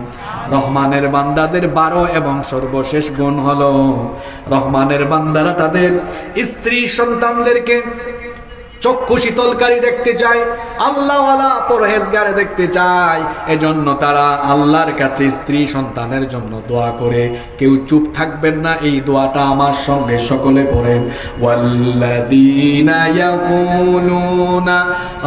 রহমানের বান্দাদের 12 এবং সর্বশেষ গুণ হলো, রহমানের বান্দারা তাদের স্ত্রী সন্তানদেরকে চক্ষু শীতলকারী দেখতে চায়, আল্লাহওয়ালা পরহেজগার দেখতে চায়। এজন্য তারা আল্লাহর কাছে স্ত্রী সন্তানের জন্য দোয়া করে। কেউ চুপ থাকবেন না, এই দোয়াটা আমার সঙ্গে সকলে পড়েন। ওয়াল্লাযীনা ইয়াকুলুনা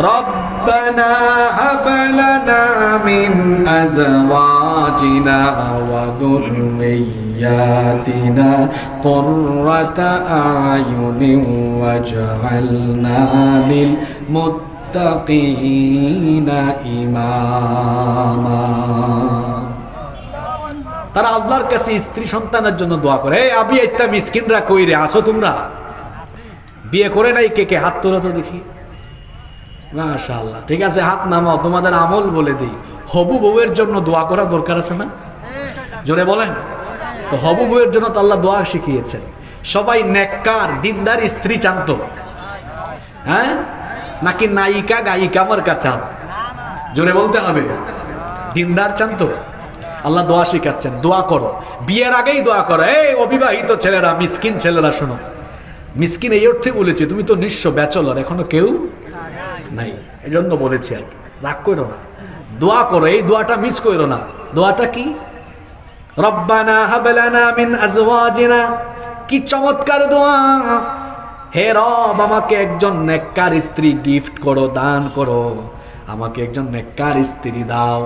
রব্বানা হাব লানা মিন আজওয়াজিনা ওয়া যুররিয়্যাতিনা কুররাতা আয়ুনিন ওয়াজআলনা লিলমুত্তাকিনা ইমামা। তারা আল্লাহর কাছে স্ত্রী সন্তানের জন্য দোয়া করে। এই আবি একটা মিসকিনরা কই রে, আসো তোমরা, বিয়ে করে নাই কে কে? হাত তোলো তো দেখি। মাশাআল্লাহ, ঠিক আছে, হাত নামাও, তোমাদের আমল বলে দিই। হবু বউয়ের জন্য দোয়া করা দরকার আছে না? জোরে বলেন তো। হবু বউয়ের জন্য তো আল্লাহ দোয়া শিখিয়েছেন। সবাই নেককার দিনদার স্ত্রী চান্ত, হ্যাঁ, নাকি নায়িকা গায়িকা আমার কাছে? জোরে বলতে হবে। দিনদার চান্ত। আল্লাহ দোয়া শিখাচ্ছেন, দোয়া করো, বিয়ের আগেই দোয়া করো। এই অবিবাহিত ছেলেরা, মিসকিন ছেলেরা শোনো, মিসকিন এই অর্থে বলেছি, তুমি তো নিঃস্ব, ব্যাচলর, এখনো কেউ নাই, এই জন্য বলেছি আর কি। রাগ করো না, দোয়া করো, এই দোয়াটা মিস করো না। দোয়াটা কি? রব্বানা হাব লানা মিন আজওয়াজিনা। কি চমৎকার দোয়া! হে রব, আমাকে একজন নেককার স্ত্রী গিফট করো, দান করো, আমাকে একজন নেককার স্ত্রী দাও।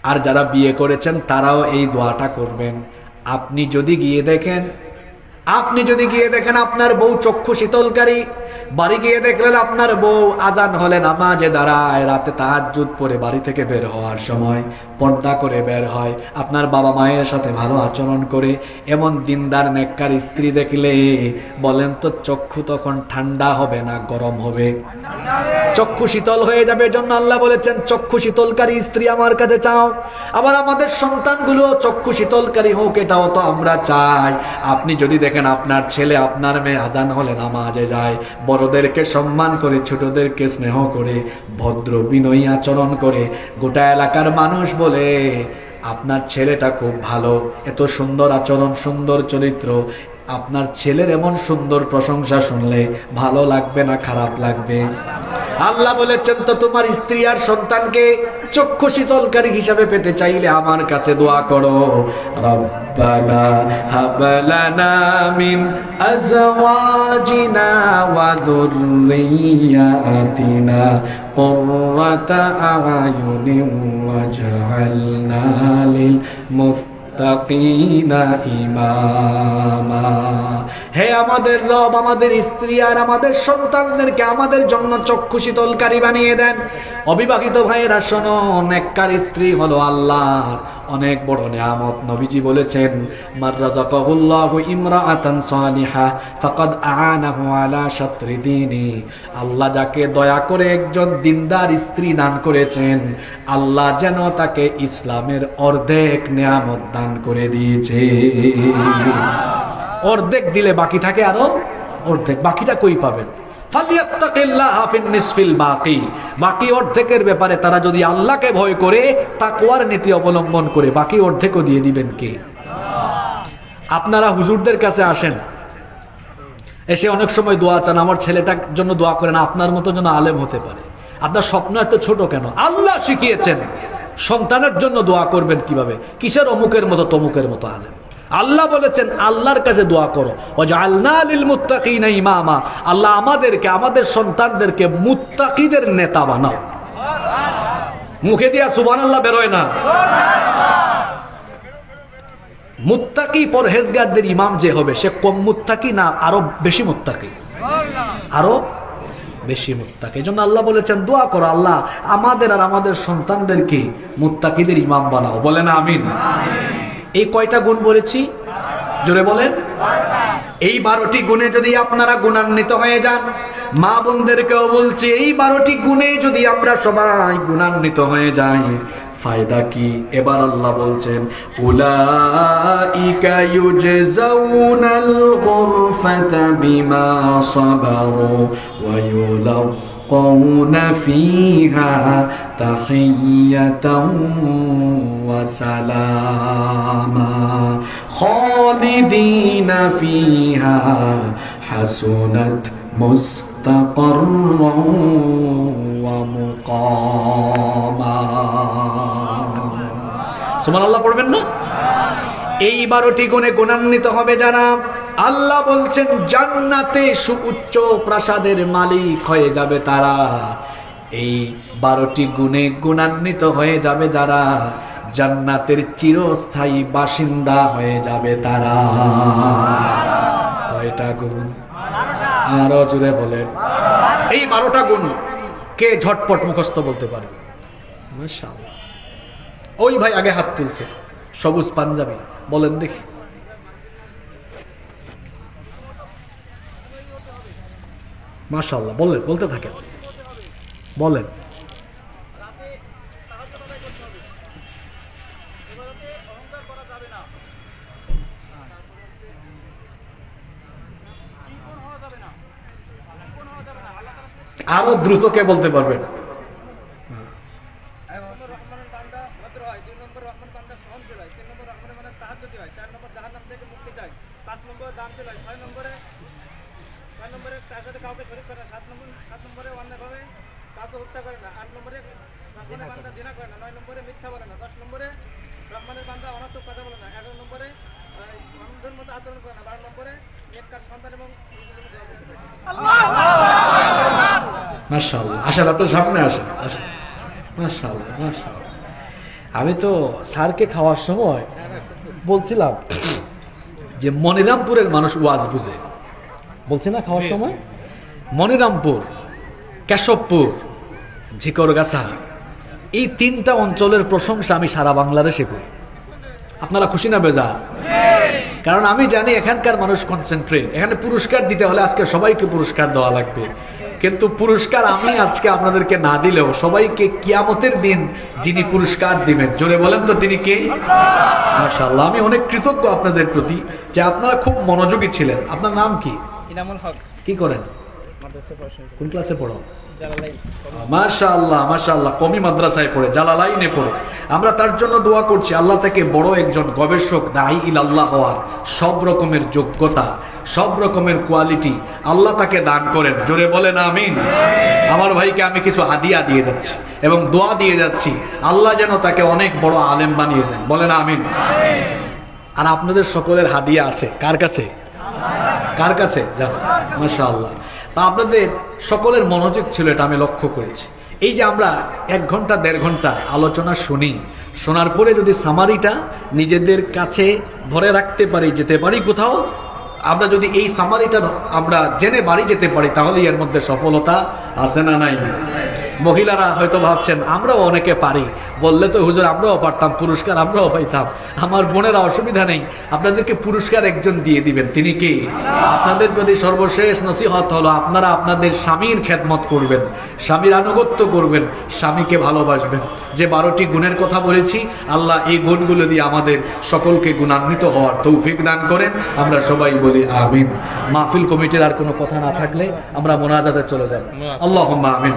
আর যারা বিয়ে করেছেন তারাও এই দোয়াটা করবেন। আপনি যদি গিয়ে দেখেন আপনার বউ চক্ষু শীতলকারী, বাড়ি গিয়ে দেখলেন আপনার বউ আজান হলে নামাজে দাঁড়ায়, রাতে তাহাজ্জুদ পড়ে বাড়ি থেকে বের হওয়ার সময় পর্দা করে বের হয়, আপনার বাবা মায়ের সাথে ভালো আচরণ করে, এমন দিনদার নেককার স্ত্রী দেখলে বলেন তো চক্ষু তখন ঠান্ডা হবে না গরম হবে? চক্ষু শীতল হয়ে যাবে। এজন্য আল্লাহ বলেছেন চক্ষু শীতলকারী স্ত্রী আমার কাছে চাও। আবার আমাদের সন্তানগুলো চক্ষু শীতলকারী হোক, এটাও তো আমরা চাই। আপনি যদি দেখেন আপনার ছেলে, আপনার মেয়ে আজান হলে নামাজে যায়, বড়দেরকে সম্মান করে, ছোটদেরকে স্নেহ করে, ভদ্র বিনয়ী আচরণ করে, গোটা এলাকার মানুষ বলে আপনার ছেলেটা খুব ভালো, এত সুন্দর আচরণ, সুন্দর চরিত্র। আপনার ছেলের এমন সুন্দর প্রশংসা শুনলে ভালো লাগবে না খারাপ লাগবে? আল্লাহ বলেছেন তো তোমার স্ত্রী আর সন্তানকে চক্ষু শীতলকারী হিসাবে পেতে চাইলে আমার কাছে দোয়া করো। রব্বানা হাব লানা মিন আজওয়াজিনা ওয়া যুররিয়্যাতিনা কুররাতা আয়ুনিন ওয়াজআলনা লিল লিলমুত্তাকিনা ইমামা। হে আমাদের রব, আমাদের স্ত্রী আর আমাদের সন্তানদেরকে আমাদের জন্য চক্ষু শীতলকারী বানিয়ে দেন। অবিবাহিত ভাইয়েরা শোনো, নেককার স্ত্রী হলো আল্লাহর অনেক বড় নিয়ামত। নবীজি বলেছেন, মান রাযাকাহুল্লাহু ইমরাআতান সালিহা ফাকাদ আ'ানাহু আলা শাতরি দীনি। আল্লাহ যাকে দয়া করে একজন দিনদার স্ত্রী দান করেছেন, আল্লাহ যেন তাকে ইসলামের অর্ধেক নিয়ামত দান করে দিয়েছে। অর্ধেক দিলে বাকি থাকে আরো অর্ধেক। বাকিটা কই পাবেন? ফালিয়াত্তাকিল্লাহা ফিন নিসফিল বাকি। বাকি অর্ধেকের ব্যাপারে তারা যদি আল্লাহকে ভয় করে, তাকওয়ার নীতি অবলম্বন করে, বাকি অর্ধেকও দিয়ে দিবেন কে? আপনারা হুজুরদের কাছে আসেন, এসে অনেক সময় দোয়া চান, আমার ছেলেটার জন্য দোয়া করেন, আপনার মতো যেন আলেম হতে পারে। আপনার স্বপ্ন এত ছোট কেন? আল্লাহ শিখিয়েছেন সন্তানের জন্য দোয়া করবেন কিভাবে, কিসের অমুকের মতো তমুকের মতো আলেম। আল্লাহ বলেছেন আল্লাহর কাছে দোয়া করো, ওয়াজআলনা লিল মুত্তাকিনা ইমামা। আল্লাহ আমাদেরকে, আমাদের সন্তানদেরকে মুত্তাকিদের নেতা বানাও। মুখে দিয়া সুবহানাল্লাহ বেরোয় না। মুত্তাকি পরহেজগারদের ইমাম যে হবে, সে কম মুত্তাকি না আরো বেশি মুত্তাকি? আরো বেশি মুত্তাকি। এজন্য আল্লাহ বলেছেন দোয়া করো, আল্লাহ আমাদের আর আমাদের সন্তানদেরকে মুত্তাকিদের ইমাম বানাও। বলেন আমিন। এই কয়টা গুণ বলেছি? জোরে বলেন। এই 12টি গুণে যদি আপনারা গুণান্বিত হয়ে যান, মা বোনদেরকেও বলছি, এই 12টি গুণে যদি আমরা সবাই গুণান্বিত হয়ে যাই, ফায়দা কি? এবার আল্লাহ বলছেন, উলাইকা ইউজজাউনাল গুরফাতা বিমা সাবারু ওয়া ইউলাক্কাউনা ফিহা তাহিয়াতাও ওয়া সালামা খালিদিনা ফিহা হাসুনাত মুস্তাকাররাও ওয়া মুকামা। সুবহানাল্লাহ পড়বেন না? এই 12টি গুণে গুণান্বিত হবে যারা, আল্লাহ বলছেন জান্নাতে সুউচ্চ প্রাসাদের মালিক হয়ে যাবে তারা। এই 12টি গুণে গুণান্বিত হয়ে যাবে যারা, জান্নাতের চিরস্থায়ী বাসিন্দা হয়ে যাবে তারা। কয়টা গুণ? আরো জোরে বলেন। এই 12টা গুণ কে ঝটপট মুখস্থ বলতে পারবে? মাশাআল্লাহ। ওই ভাই আগে হাত তুলছে, সবুজ পাঞ্জাবি, বলেন দেখি। মাশাআল্লাহ, বলেন, বলতে থাকেন, বলেন। আরো দ্রুত কে বলতে পারবেন? মাশাআল্লাহ, আসেন আপনার সামনে আসেন। মাশাআল্লাহ, মাশাআল্লাহ। আমি তো স্যারকে খাওয়ার সময় বলছিলাম যে মনিরামপুরের মানুষ ওয়াজ বুঝে, বলছি না খাওয়ার সময়? মনিরামপুর, কেশবপুর, ঝিকরগাছা, এই 3টা অঞ্চলের প্রশংসা আমি সারা বাংলাদেশে করি। আপনারা খুশি না বেজার? কারণ আমি জানি এখানকার মানুষ কনসেন্ট্রেট। এখানে পুরস্কার দিতে হলে আজকে সবাইকে পুরস্কার দেওয়া লাগবে, কিন্তু পুরস্কার আমি আজকে আপনাদেরকে না দিলেও সবাইকে কিয়ামতের দিন যিনি পুরস্কার দিবেন, জোরে বলেন তো তিনি কে? মাশাআল্লাহ, আমি অনেক কৃতজ্ঞ আপনাদের প্রতি যে আপনারা খুব মনোযোগী ছিলেন। আপনার নাম কি? ইনামুল হক। কি করেন? কোন ক্লাসে পড়ো? মাশাআল্লাহ, মাশাআল্লাহ, কমি মাদ্রাসায় পড়ে, জালালাইনে পড়ে। আমরা তার জন্য দোয়া করছি, আল্লাহ তাকে বড় একজন গবেষক, দাঈ ইলাল্লাহ হওয়ার সব রকমের যোগ্যতা, সব রকমের কোয়ালিটি আল্লাহ তাকে দান করেন। জোরে বলেন আমিন। আমার ভাইকে আমি কিছু হাদিয়া দিয়ে যাচ্ছি এবং দোয়া দিয়ে যাচ্ছি, আল্লাহ যেন তাকে অনেক বড় আলেম বানিয়ে দেন। বলেন আমিন। আর আপনাদের সকলের হাদিয়া আছে কার কাছে? কার কাছে? জানো, মাশাআল্লাহ। তা আপনাদের সকলের মনোযোগ ছিল, এটা আমি লক্ষ্য করেছি। এই যে আমরা 1 ঘন্টা 1.5 ঘন্টা আলোচনা শুনি, শোনার পরে যদি সামারিটা নিজেদের কাছে ধরে রাখতে পারি, যেতে পারি কোথাও, আমরা যদি এই সামারিটা আমরা জেনে বাড়ি যেতে পারি, তাহলে এর মধ্যে সফলতা আছে না নাই? মহিলারা হয়তো ভাবছেন আমরাও অনেকে পারি, বললে তো হুজুর আমরাও পারতাম, পুরস্কার আমরাও পাইতাম। আমার বোনেরা অসুবিধা নেই, আপনাদেরকে পুরস্কার একজন দিয়ে দিবেন। তিনি কি? আপনাদের প্রতি সর্বশেষ নসিহত হলো আপনারা আপনাদের স্বামীর খেদমত করবেন, স্বামীর আনুগত্য করবেন, স্বামীকে ভালোবাসবেন। যে 12টি গুণের কথা বলেছি, আল্লাহ এই গুণগুলো দিয়ে আমাদের সকলকে গুণান্বিত হওয়ার তৌফিক দান করেন। আমরা সবাই বলি আমিন। মাহফিল কমিটির আর কোনো কথা না থাকলে আমরা মোনাজাতে চলে যাব। আল্লাহুম্মা আমিন।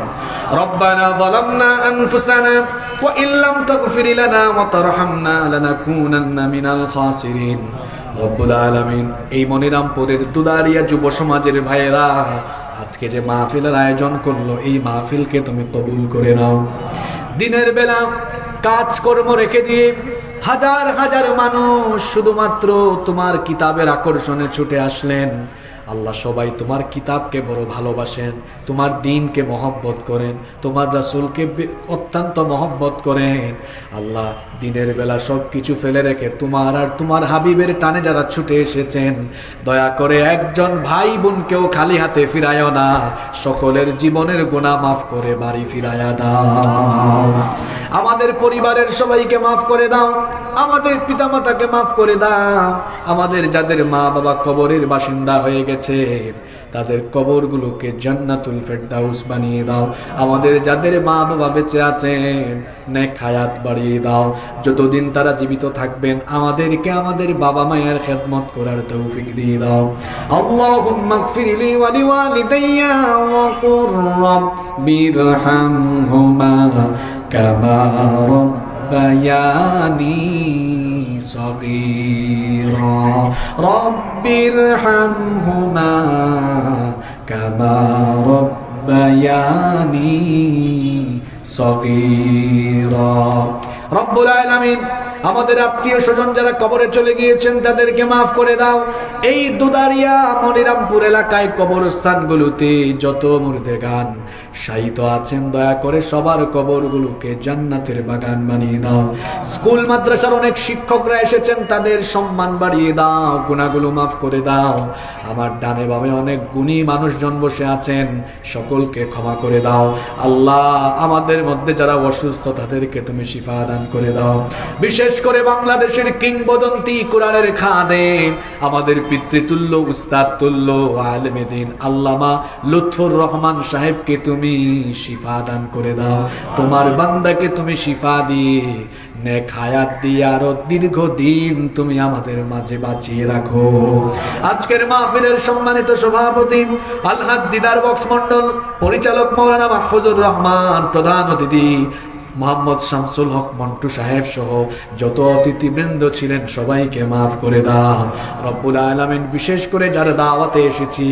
রব্বানা যালামনা আনফুসানা ওয়া ইল্লাম তাগফির লানা ওয়া তারহামনা লানাকুনান্না মিনাল খাসিরিন। রব্বুল আলামিন, এই মনিরামপুরের দুদারিয়া যুব সমাজের ভাইয়েরা আজকে যে মাহফিলের আয়োজন করলো, এই মাহফিলকে তুমি কবুল করে নাও। দিনের বেলা কাজকর্ম রেখে দিয়ে হাজার হাজার মানুষ শুধুমাত্র তোমার কিতাবের আকর্ষণে ছুটে আসলেন। আল্লাহ, সবাই তোমার কিতাবকে বড় ভালোবাসেন, তোমার দ্বীনকে মহব্বত করেন, তোমার রাসূলকে অত্যন্ত মহব্বত করেন। আল্লাহ, দিনের বেলা সব কিছু ফেলে রেখে তোমার আর তোমার হাবিবের টানে যারা ছুটে এসেছেন, দয়া করে একজন ভাই বোনকেও খালি হাতে ফিরায়ও না, সকলের জীবনের গুনাহ মাফ করে বাড়ি ফিরায়া দাও। আমাদের পরিবারের সবাইকে মাফ করে দাও, আমাদের পিতামাতাকে মাফ করে দাও, আমাদের যাদের মা বাবা কবরের বাসিন্দা হয়ে গেছে তাদের কবরগুলোকে জান্নাতুল ফেরদাউস বানিয়ে দাও। আমাদের যাদের মা বাবা বেঁচে আছেন নেক হায়াত বাড়িয়ে দাও। যতদিন তারা জীবিত থাকবেন আমাদেরকে আমাদের বাবা মায়ের খেদমত করার তৌফিক দিয়ে দাও। আল্লাহুম্মা গফিরলি ওয়া লিওয়ালিদাইয়া ওয়া কুর রাব্বিরহামহুমা কামা রাব্বায়ানি صغيرا رب ارحمهما كما ربياني صغيرا রব্বুল আলামিন, আমাদের আত্মীয় স্বজন যারা কবরে চলে গিয়েছেন তাদেরকে মাফ করে দাও। এই দুদারিয়া মনিরামপুর এলাকায় কবরস্থানগুলোতে যত মুর্দেগান শায়িত আছেন, দয়া করে সবার কবরগুলোকে জান্নাতের বাগান বানিয়ে দাও। স্কুল মাদ্রাসার অনেক শিক্ষকরা এসেছেন, তাদের সম্মান বাড়িয়ে দাও, গুনাহগুলো মাফ করে দাও। আমার ডানে বামে অনেক গুণী মানুষজন বসে আছেন, সকলকে ক্ষমা করে দাও। আল্লাহ, আমাদের মধ্যে যারা অসুস্থ তাদেরকে তুমি শিফা দান করে দাও। বিশেষ করে বাংলাদেশের কিংবদন্তি কোরআনের খাদেম, আমাদের পিতৃতুল্য উস্তাদ তুল্য আলেমে দ্বীন আল্লামা লুৎফুর রহমান সাহেবকে তুমি শিফা দান করে দাও। তোমার বান্দাকে তুমি শিফা দিয়ে নেক হায়াত দিয়ে আরো দীর্ঘদিন তুমি আমাদের মাঝে বাঁচিয়ে রাখো। আজকের মাহফিলের সম্মানিত সভাপতি আলহাজ দিদার বক্স মন্ডল, পরিচালক মাওলানা মাহফুজুর রহমান, প্রধান অতিথি মোহাম্মদ শামসুল হক মন্টু সাহেব সহ যত অতিথিবৃন্দ ছিলেন সবাইকে মাফ করে দাও। রব্বুল আলামিন, বিশেষ করে যারা দাওয়াতে এসেছি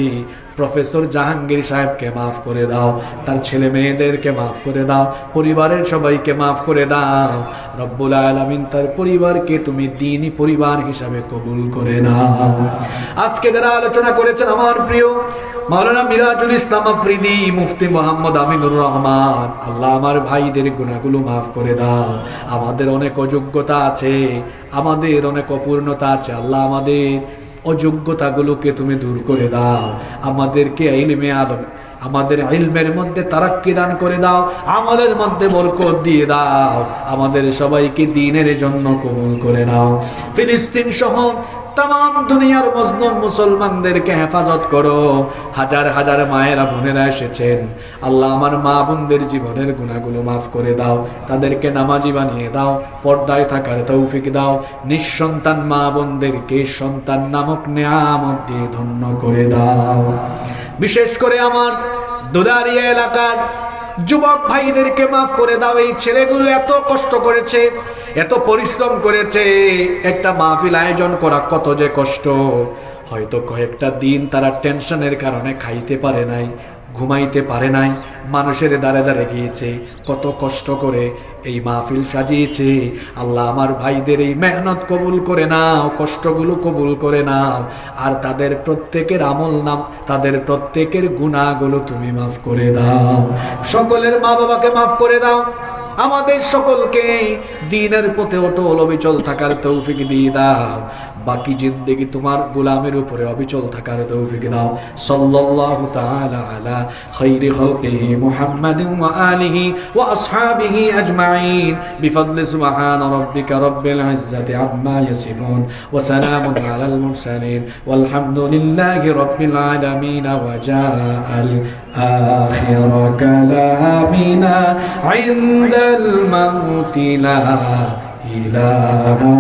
প্রফেসর জাহাঙ্গীর সাহেবকে মাফ করে দাও, তার ছেলে মেয়েদেরকে মাফ করে দাও, পরিবারের সবাইকে মাফ করে দাও। রব্বুল আলামিন, তার পরিবারকে তুমি দ্বীনি পরিবার হিসাবে কবুল করে নাও। আজকে যারা আলোচনা করেছেন আমার প্রিয় মাওলানা মিরাজুল ইসলাম আফ্রিদি, মুফতি মোহাম্মদ আমিনুর রহমান, আল্লাহ আমার ভাইদের গুনাহগুলো মাফ করে দাও। আমাদের অনেক অযোগ্যতা আছে, আমাদের অনেক অপূর্ণতা আছে, আল্লাহ আমাদের অযোগ্যতাগুলোকে তুমি দূর করে দাও। আমাদেরকে ইলমে আলম, আমাদের ইলমের মধ্যে তারাক্কি দান করে দাও, আমলের মধ্যে বরকত দিয়ে দাও। আমাদের সবাইকে দ্বীনের জন্য কবুল করে নাও। ফিলিস্তিন সহ তাম দুনিয়ার মজলুম মুসলমানদেরকে হেফাজত করো। হাজার হাজার মায়েরা বোনেরা এসেছেন, আল্লাহ আমার মা বোনদের জীবনের গুনাহগুলো মাফ করে দাও, তাদেরকে নামাজি বানিয়ে দাও, পর্দায় থাকার তৌফিক দাও। নিঃসন্তান মা বোনদেরকে সন্তান নামক নেয়ামত দিয়ে ধন্য করে দাও। বিশেষ করে আমার দুদারিয়া এলাকার যুবক ভাইদেরকে মাফ করে দাও। এই ছেলেগুলো এত কষ্ট করেছে, এত পরিশ্রম করেছে, একটা মাহফিল আয়োজন করা কত যে কষ্ট। হয়তো কয়েকটা দিন তারা টেনশনের কারণে খাইতে পারে নাই, ঘুমাইতে পারে নাই, মানুষের দ্বারে দ্বারে গিয়েছে, কত কষ্ট করে এই মাহফিল সাজিয়েছে। আল্লাহ আমার ভাইদের এই মেহনত কবুল করে নাও, কষ্টগুলো কবুল করে নাও, আর তাদের প্রত্যেকের আমল নাম, তাদের প্রত্যেকের গুনাহগুলো তুমি মাফ করে দাও। সকলের মা বাবাকে মাফ করে দাও, আমাদের সকলকে দ্বীনের পথে অটল অবিচল থাকার তৌফিক দিয়ে দাও। বাকি জিন্দেগি তোমার গোলামের উপরে অবিচল থাকার তৌফিক দাও। সাল্লাল্লাহু তাআলা আলা খায়রি খালকিহি মুহাম্মাদিন ওয়া আলিহি ওয়া আসহাবিহি আজমাইন বিফadli সুবহানা রাব্বিকা রাব্বিল ইজ্জাতি আম্মা ইয়াসিফুন ওয়া সালামুন আলাল মুরসালিন ওয়ালহামদুলিল্লাহি রাব্বিল আলামিন। ওয়া জাআল আখির কালামিনা ইনদাল মাউতি লা ইলাহা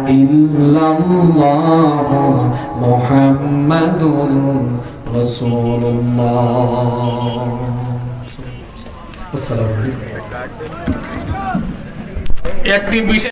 ইল্লাল্লাহ মুহাম্মাদুর রাসূলুল্লাহ। আসসালামু আলাইকুম। একটি বিষয়